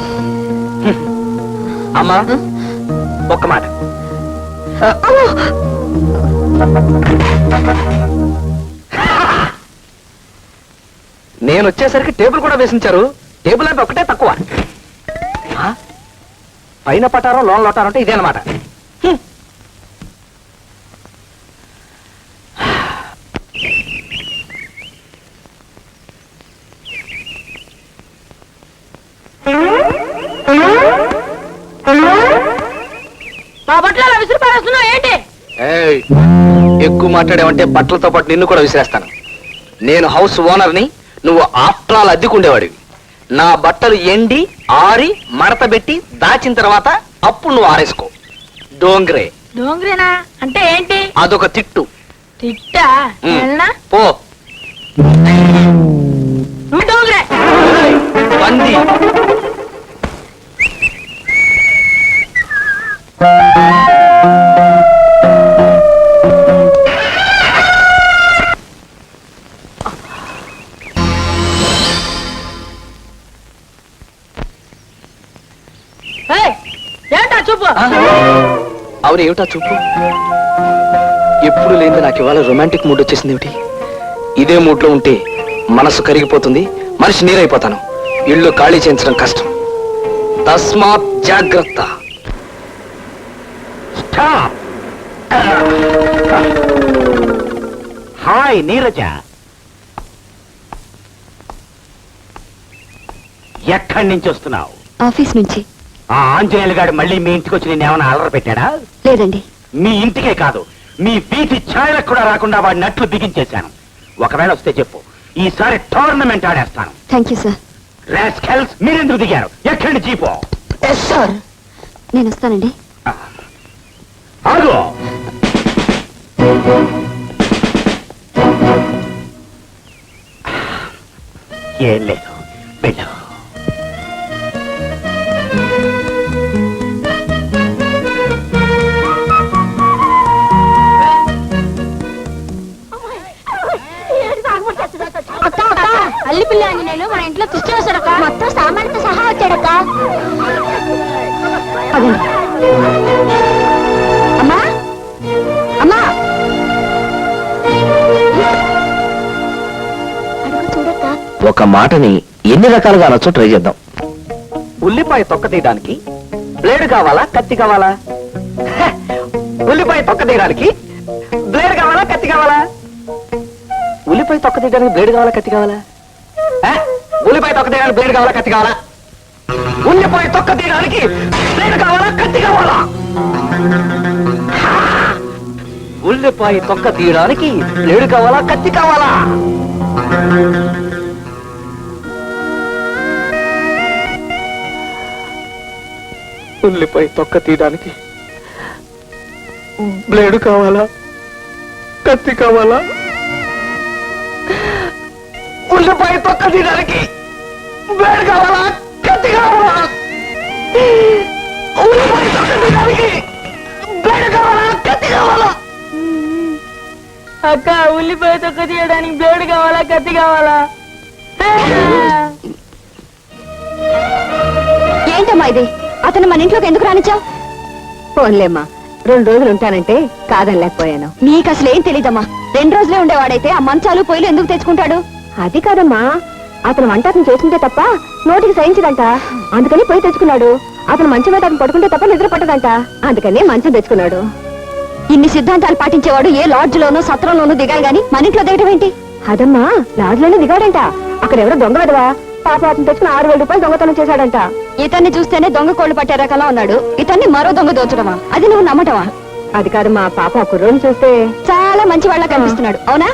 Speaker 7: అమ్మా ఒక్క మాట. నేను వచ్చేసరికి టేబుల్ కూడా వేసించారు. టేబుల్ అంటే ఒకటే తక్కువ. పైన పటారం లోన్ లోటారం అంటే ఇదేనమాట.
Speaker 5: మా బట్టలు విసిరి పారేస్తున్నావు ఏంటి?
Speaker 7: ఎక్కువ మాట్లాడావంటే బట్టలతో పాటు నిన్ను కూడా విసిరేస్తాను. నేను హౌస్ ఓనర్ని, నువ్వు ఆఫ్టర్ ఆల్ అద్దెకుండేవాడివి. నా బట్టలు ఎండి ఆరి మడత పెట్టి దాచిన తర్వాత అప్పుడు నువ్వు ఆరేసుకో. డోంగ్రే.
Speaker 5: డోంగ్రేనా అంటే ఏంటి?
Speaker 7: అదొక తిట్టు.
Speaker 5: తిట్టా?
Speaker 7: పో.
Speaker 5: డోంగ్రే
Speaker 7: పంది.
Speaker 5: చూపు
Speaker 7: అవును, ఏమిటా చూపు? ఎప్పుడు లేని నాకు ఇవాళ రొమాంటిక్ మూడ్ వచ్చేసింది ఏమిటి? ఇదే మూడ్ లో ఉంటే మనసు కరిగిపోతుంది, మనిషి నీరైపోతాను. ఇల్లు ఖాళీ చేయించడం కష్టం. తస్మాత్ జాగ్రత్త.
Speaker 3: హాయ్ నీరజ, ఎక్కడి నుంచి వస్తున్నావు?
Speaker 2: ఆఫీస్ నుంచి.
Speaker 3: ఆ ఆంజనేయులు గారు మళ్ళీ మీ ఇంటికి వచ్చి నేను ఏమైనా అలర పెట్టాడా?
Speaker 2: లేదండి.
Speaker 3: మీ ఇంటికే కాదు, మీ వీధి ఛాయలకు కూడా రాకుండా వాడి నట్లు బిగించేశాను. ఒకవేళ వస్తే చెప్పు, ఈసారి టోర్నమెంట్ ఆడేస్తాను.
Speaker 2: Thank you sir.
Speaker 3: రాస్కెల్స్, మీరెందుకు దిగారు? ఎక్కడి జీపో?
Speaker 2: సార్ నేను వస్తానండి.
Speaker 3: ఆగు! ఏం లేదు, వెళ్ళు.
Speaker 2: అల్లి పిల్ల ఆంజనేయులు మన ఇంట్లో కృష్ణ వస్తాడక్క. మొత్తం సామాన్లతో సహా వచ్చాడక్క. అమ్మా అమ్మా చూడక్క.
Speaker 7: ఒక మాటని ఎన్ని రకాలుగా అనొచ్చో ట్రై చేద్దాం. ఉల్లిపాయ తొక్క తీయడానికి బ్లేడ్ కావాలా, కత్తి కావాలా? ఉల్లిపాయ తొక్క తీయడానికి బ్లేడ్ కావాలా, కత్తి కావాలా? ఉల్లిపాయ తొక్క తీయడానికి బ్లేడ్ కావాలా, కత్తి కావాలా? ఉల్లిపాయ తొక్క తీయడానికి బ్లేడ్ కావాలా, కత్తి కావాలా? ఉల్లిపాయ తొక్క తీయడానికి బ్లేడ్ కావాలా, కత్తి కావాలా? ఉల్లిపాయ తొక్క తీయడానికి బ్లేడ్ కావాలా, కత్తి కావాలా? ఉల్లిపాయ తొక్క తీయడానికి బ్లేడు కావాలా, కత్తి కావాలా? ఉల్లిపాయ తొక్క తీయడానికి బ్లేడు కావాలా, కత్తి కావాలా? ఉల్లిపాయ తొక్క తీయడానికి బ్లేడు కావాలా, కత్తి కావాలా?
Speaker 5: అక్క ఉల్లిపాయ తొక్క తీయడానికి బ్లేడ్ కావాలా, కత్తి కావాలా?
Speaker 2: ఏంటమ్మా ఇది? అతను మన ఇంట్లోకి ఎందుకు రానిచ్చావు?
Speaker 5: ఫోన్లేమ్మా, 2 రోజులు ఉంటానంటే కాదనలేకపోయాను.
Speaker 2: నీకు అసలు ఏం తెలీదమ్మా. 2 రోజులే ఉండేవాడైతే ఆ మంచాలు పొయ్యిలు ఎందుకు తెచ్చుకుంటాడు?
Speaker 5: అది కాదమ్మా, అతను వంట అతను చేస్తుంటే తప్ప నోటికి సహించదంట. అందుకని పోయి తెచ్చుకున్నాడు. అతను మంచం మీద అతను పడుకుంటే తప్ప నిద్ర పట్టదంట. అందుకని మంచం తెచ్చుకున్నాడు.
Speaker 2: ఇన్ని సిద్ధాంతాలు పాటించేవాడు ఏ లాడ్జ్ లోనో సత్రంలోనూ దిగాలి గాని మన ఇంట్లో దిగటం ఏంటి?
Speaker 5: అదమ్మా, లాడ్జ్లోనే దిగాడంట. అక్కడ ఎవరో దొంగ విధవా పాప అతను తెచ్చుకుని 6,000 రూపాయలు దొంగతనం చేశాడంట.
Speaker 2: ఇతన్ని చూస్తేనే దొంగ కోళ్లు పట్టే రకంలా ఉన్నాడు. ఇతన్ని మరో దొంగ దోచడమా? అది నువ్వు నమ్మటమా?
Speaker 5: అది కాదమ్మా, పాప ఆ కుర్రోని చూస్తే
Speaker 2: చాలా మంచి వాళ్ళ కనిపిస్తున్నాడు. అవునా?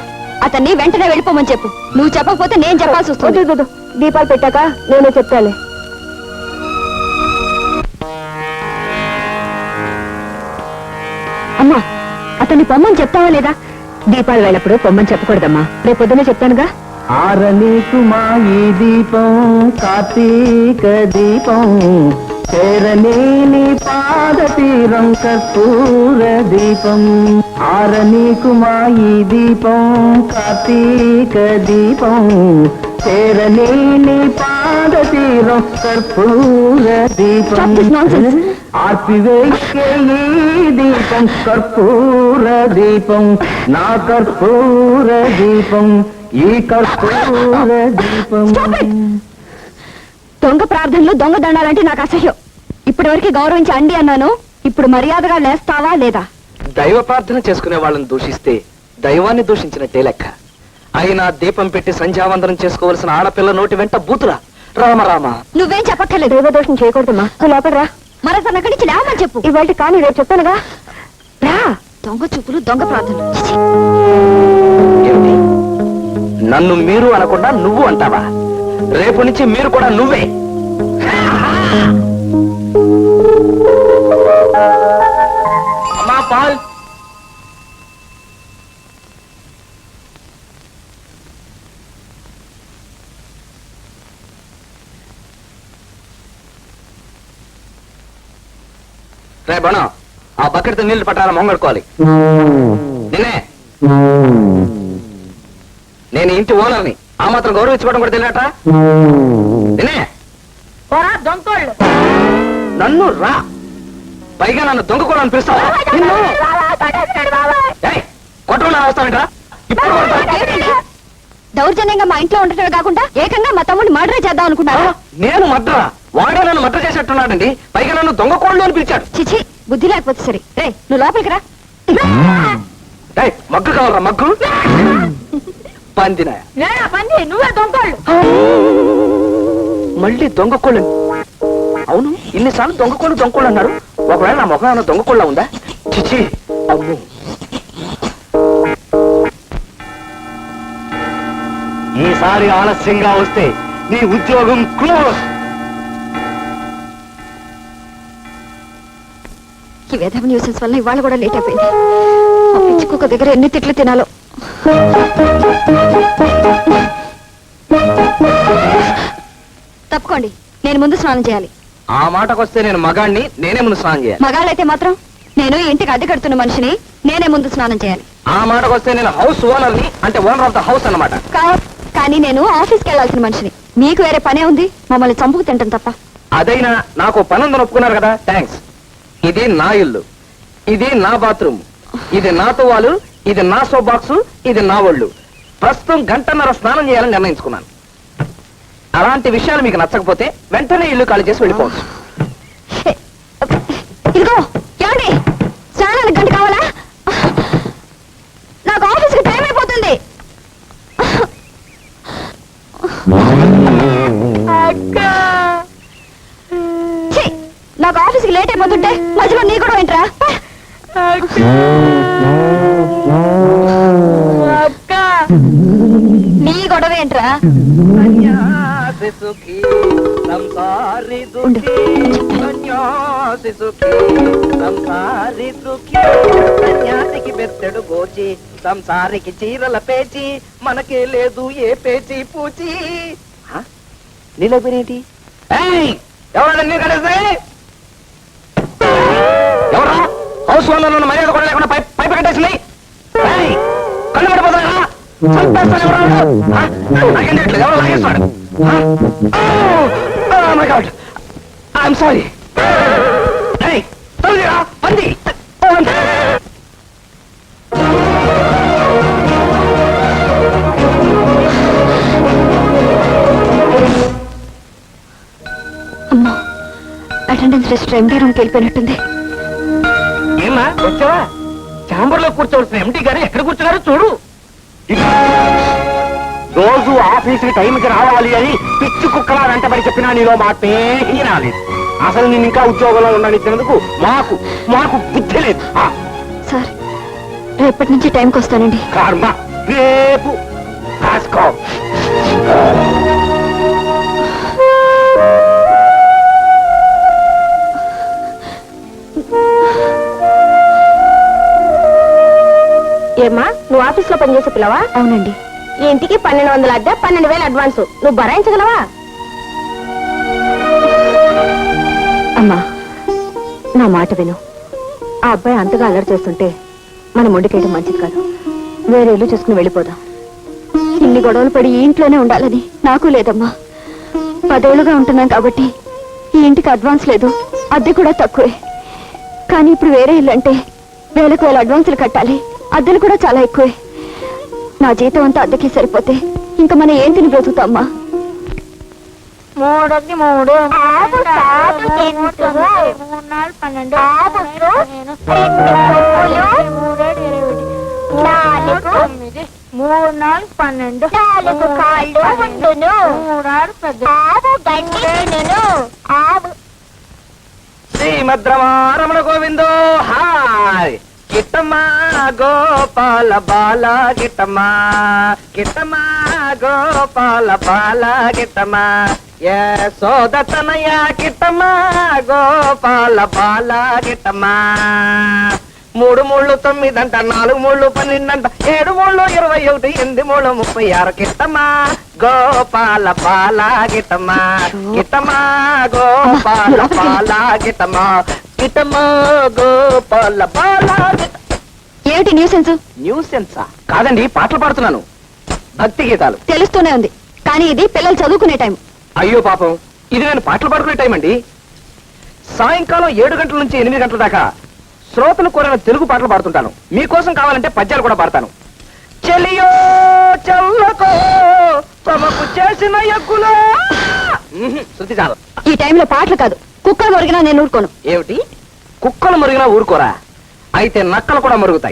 Speaker 2: అతన్ని వెంటనే వెళ్ళిపోమని చెప్పు. నువ్వు చెప్పకపోతే నేను చెప్పాల్సి వస్తుంది.
Speaker 5: వద్దు, దీపాలు పెట్టాక నేను చెప్తాలే. అమ్మా, అతన్ని పొమ్మని చెప్తావా లేదా? దీపాలు వెళ్ళప్పుడు పొమ్మని చెప్పకూడదమ్మా. రేపు పొద్దునే చెప్తానుగా.
Speaker 4: ఆరనీకు మా ఈ దీపం కార్తీక దీపం, చేరనేని పాద తీరం కర్పూర దీపం. ఆరనీకు మా ఈ దీపం కార్తీక దీపం, చేరనేని పాద తీరం కర్పూర దీపం.
Speaker 2: Stop this nonsense.
Speaker 4: ఆర్పివేసే ఈ దీపం కర్పూర దీపం, నా కర్పూర దీపం, ఈ కర్పూర దీపం.
Speaker 2: Stop it. దొంగ ప్రార్థనలు దొంగ దండాలంటే నాకు అసహ్యం. ఇప్పటి వరకు గౌరవించి అండి అన్నాను. ఇప్పుడు మర్యాదగా లేస్తావా లేదా?
Speaker 7: దైవ ప్రార్థన చేసుకునే వాళ్ళని దూషిస్తే దైవాన్ని దూషించినట్టే లెక్క. అయినా దీపం పెట్టి సంధ్యావందనం చేసుకోవలసిన ఆడపిల్ల నోటి వెంట బూతురా. రామ రామ.
Speaker 2: నువ్వేం చెప్పక్కర్లేదు.
Speaker 5: దైవ దోషం చేయకూడదమ్మా. నువ్వు లోపల రా.
Speaker 2: మరొకరి అక్కడి నుంచి లేవని చెప్పు.
Speaker 5: ఇవాళ కానీ రేపు చెప్తానుగా. రా.
Speaker 2: దొంగ చూపులు దొంగ ప్రార్థనలు. చిచి.
Speaker 7: ఏమిటి? నన్ను మీరు అనకుండా నువ్వు అంటావా? రేపు నుంచి మీరు కూడా నువ్వే. అమ్మా పాల్. రే బణం, ఆ బకెట్తో నీళ్లు పట్టాలని మొంగడుకోవాలి. నిన్నే, నేను ఇంటి ఓనర్ని. ఆ మాత్రం గౌరవించుకోవడం కూడా తెలియట. నిన్నే
Speaker 5: దొంగోళ్ళు
Speaker 7: నన్ను రా. పైగా నన్ను దొంగ కూడా అనిపిస్తావా కొట్టకుండా వస్తావేంట్రా ఇప్పుడు కొడతా.
Speaker 2: దౌర్జన్యంగా మా ఇంట్లో ఉండటమే కాకుండా ఏకంగా మా తమ్ముడిని మర్డర్ చేద్దాం అనుకున్నారా?
Speaker 7: నేను మడ్రా వాడే నన్ను మడ్ర చేసేట్టున్నాడండి. పైగా నన్ను దొంగ కోళ్ళు అని పిలిచాడు.
Speaker 2: చిచి, బుద్ధి లేకపోతే సరే. రే, నువ్వు లోపలికి రా.
Speaker 7: ఏయ్, మగ్గు కావాలరా మగ్గు పందినా
Speaker 2: నువ్వే దొంగలు.
Speaker 7: మళ్ళీ దొంగ కోళ్ళు. అవును, ఇన్నిసార్లు దొంగ కోళ్ళు అన్నారు. ఒకవేళ నా ముఖం ఏమైనా దొంగ కోళ్ళ ఉందా? చిచి, అమ్ము.
Speaker 6: ఈసారి ఆలస్యంగా వస్తే నీ ఉద్యోగం క్లోజ్.
Speaker 2: ఈ వేధవ న్యూసెన్స్ వల్ల ఇవాళ కూడా లేట్ అయిపోయింది. ఆ పిచ్చి కుక్క దగ్గర ఎన్ని తిట్లు తినాలో. తప్పుకోండి, నేను ముందు స్నానం చేయాలి.
Speaker 7: ఆ మాటకొస్తే నేను మగాణ్ణి, నేనే ముందు స్నానం చేయాలి.
Speaker 2: మగాళ్ళైతే మాత్రం నేను ఇంటికి అద్దె కడుతున్న మనిషిని, నేనే ముందు స్నానం చేయాలి.
Speaker 7: ఆ మాటకొస్తే నేను హౌస్ ఓనర్ని, అంటే ఓనర్ ఆఫ్ ద హౌస్ అన్నమాట.
Speaker 2: కానీ నేను ఆఫీస్కి వెళ్లాల్సిన మనిషిని. మీకు వేరే పనే ఉంది, మమ్మల్ని చంపుకు తింటాం తప్ప.
Speaker 7: అదైనా నాకు పని ఉందని ఒప్పుకున్నారు కదా, థ్యాంక్స్. ఇది నా ఇల్లు, ఇది నా బాత్రూమ్, ఇది నా తువాలు, ఇది నా సోప్ బాక్స్, ఇది నా ఒళ్ళు. ప్రస్తుతం గంటన్నర స్నానం చేయాలని నిర్ణయించుకున్నాను. అలాంటి విషయాలు మీకు నచ్చకపోతే వెంటనే ఇల్లు ఖాళీ చేసి వెళ్ళిపోవచ్చు.
Speaker 2: ఇదిగో ఏమండి, స్నానానికి గంట కావాలా? నాకు ఆఫీస్కి టైం అయిపోతుంది. ఛీ, నాకు ఆఫీస్కి లేట్ అయిపోతుంటే మధ్యలో నీ కూడా ఏంట్రా? నీ గొడవ ఏంట్రా?
Speaker 7: సన్యాసికి బెత్తెడు గోచి, సంసారికి చీరల పేచి, మనకే లేదు ఏ పేచి పూచి. నీలో పేరేంటి? ఎవరా నీరు కడేస్తే? ఎవరా హౌస్ ఓనర్ మర్యాద కూడా లేకుండా పైపు కట్టేసింది? కళ్ళు పడిపోతారా? చంపేస్తాను. ఎవరు లాగేస్తాడు? My god, I'm sorry. పంది
Speaker 2: అమ్మా, అటెండెన్స్ రిజిస్టర్ ఎండి రూమ్కి వెళ్ళిపోయినట్టుంది.
Speaker 3: ఏమా వచ్చావా? ఛాంబర్ లో కూర్చోవలసిన ఎండి గారు ఎక్కడ కూర్చున్నారో చూడు.
Speaker 6: రోజు ఆఫీసుకి టైంకి రావాలి అని పిచ్చి కుక్కలా వెంటబడి చెప్పినా నీలో మార్పే రాలేదు. అసలు నేను ఇంకా ఉద్యోగంలో ఉండనిచ్చినందుకు మాకు మాకు బుద్ధి లేదు.
Speaker 2: సార్, రేపటి నుంచి టైంకి వస్తానండి.
Speaker 6: కర్మ, రేపు రాసుకో.
Speaker 5: ఏమ్మా, నువ్వు ఆఫీస్ లో పనిచేసే పిల్లవా?
Speaker 2: అవునండి.
Speaker 5: ఈ ఇంటికి 1200 అద్దె, 12,000 అడ్వాన్స్. నువ్వు భరాయించగలవా?
Speaker 2: అమ్మా, నా మాట విను. ఆ అబ్బాయి అంతగా అల్లరి చేస్తుంటే మనం మొండికేయడం మంచిది కాదు. వేరే ఇల్లు చూసుకుని వెళ్ళిపోదాం. ఇన్ని గొడవలు పడి ఈ ఇంట్లోనే ఉండాలని నాకు లేదమ్మా. 10 ఏళ్లుగా ఉంటున్నాం కాబట్టి ఈ ఇంటికి అడ్వాన్స్ లేదు, అద్దె కూడా తక్కువే. కానీ ఇప్పుడు వేరే ఇల్లు అంటే వేలకు వేల అడ్వాన్సులు కట్టాలి, అద్దెలు కూడా చాలా ఎక్కువే. నా జీతం అంతా అద్దెకి సరిపోతే ఇంకా మనం ఏం తిని బ్రతుకుతామ్మా?
Speaker 5: 3 3 3 4 12 4 కాళ్ళు ఉండును, 6
Speaker 7: శ్రీమద్రమారమణ గోవిందో హాయ్. గిట్టమ్మా గోపాల బాల గిట్టమ్మా, గిట్టమ్మా గోపాల బాల గిట్టమ్మా, యశోదతనయ గిట్టమ్మా గోపాల బాల గిట్టమ్మా. 3 3 9 అంట, 4 3 12 అంట, 7 3 21, 8 3 36 గిట్టమ్మా గోపాల బాల గిట్టమ్మా, గిట్టమ్మా గోపాల బాల గిట్టమ్మా, గిట్టమ్మా గోపాల బాల.
Speaker 2: ఏమిటి న్యూసెన్స్?
Speaker 7: న్యూసెన్సా? కాదండి, పాటలు పాడుతున్నాను, భక్తి గీతాలు.
Speaker 2: తెలుస్తూనే ఉంది, కానీ ఇది పిల్లలు చదువుకునే టైం.
Speaker 7: అయ్యో పాపం, ఇది నేను పాటలు పాడుకునే టైం అండి. సాయంకాలం 7 గంటల నుంచి 8 గంటల దాకా శ్రోతలు కోరిన తెలుగు పాటలు పాడుతుంటాను. మీకోసం కావాలంటే పద్యాలు కూడా పాడతాను. చెలియో చల్లకో తమకు చేసిన ఎగ్గులో శృతి చాలు.
Speaker 2: ఈ టైంలో పాటలు కాదు, కుక్కలు మురిగినా నేను ఊరుకోను.
Speaker 7: ఏమిటి, కుక్కలు మురిగినా ఊరుకోరా? అయితే నక్కలు కూడా మురుగుతాయి.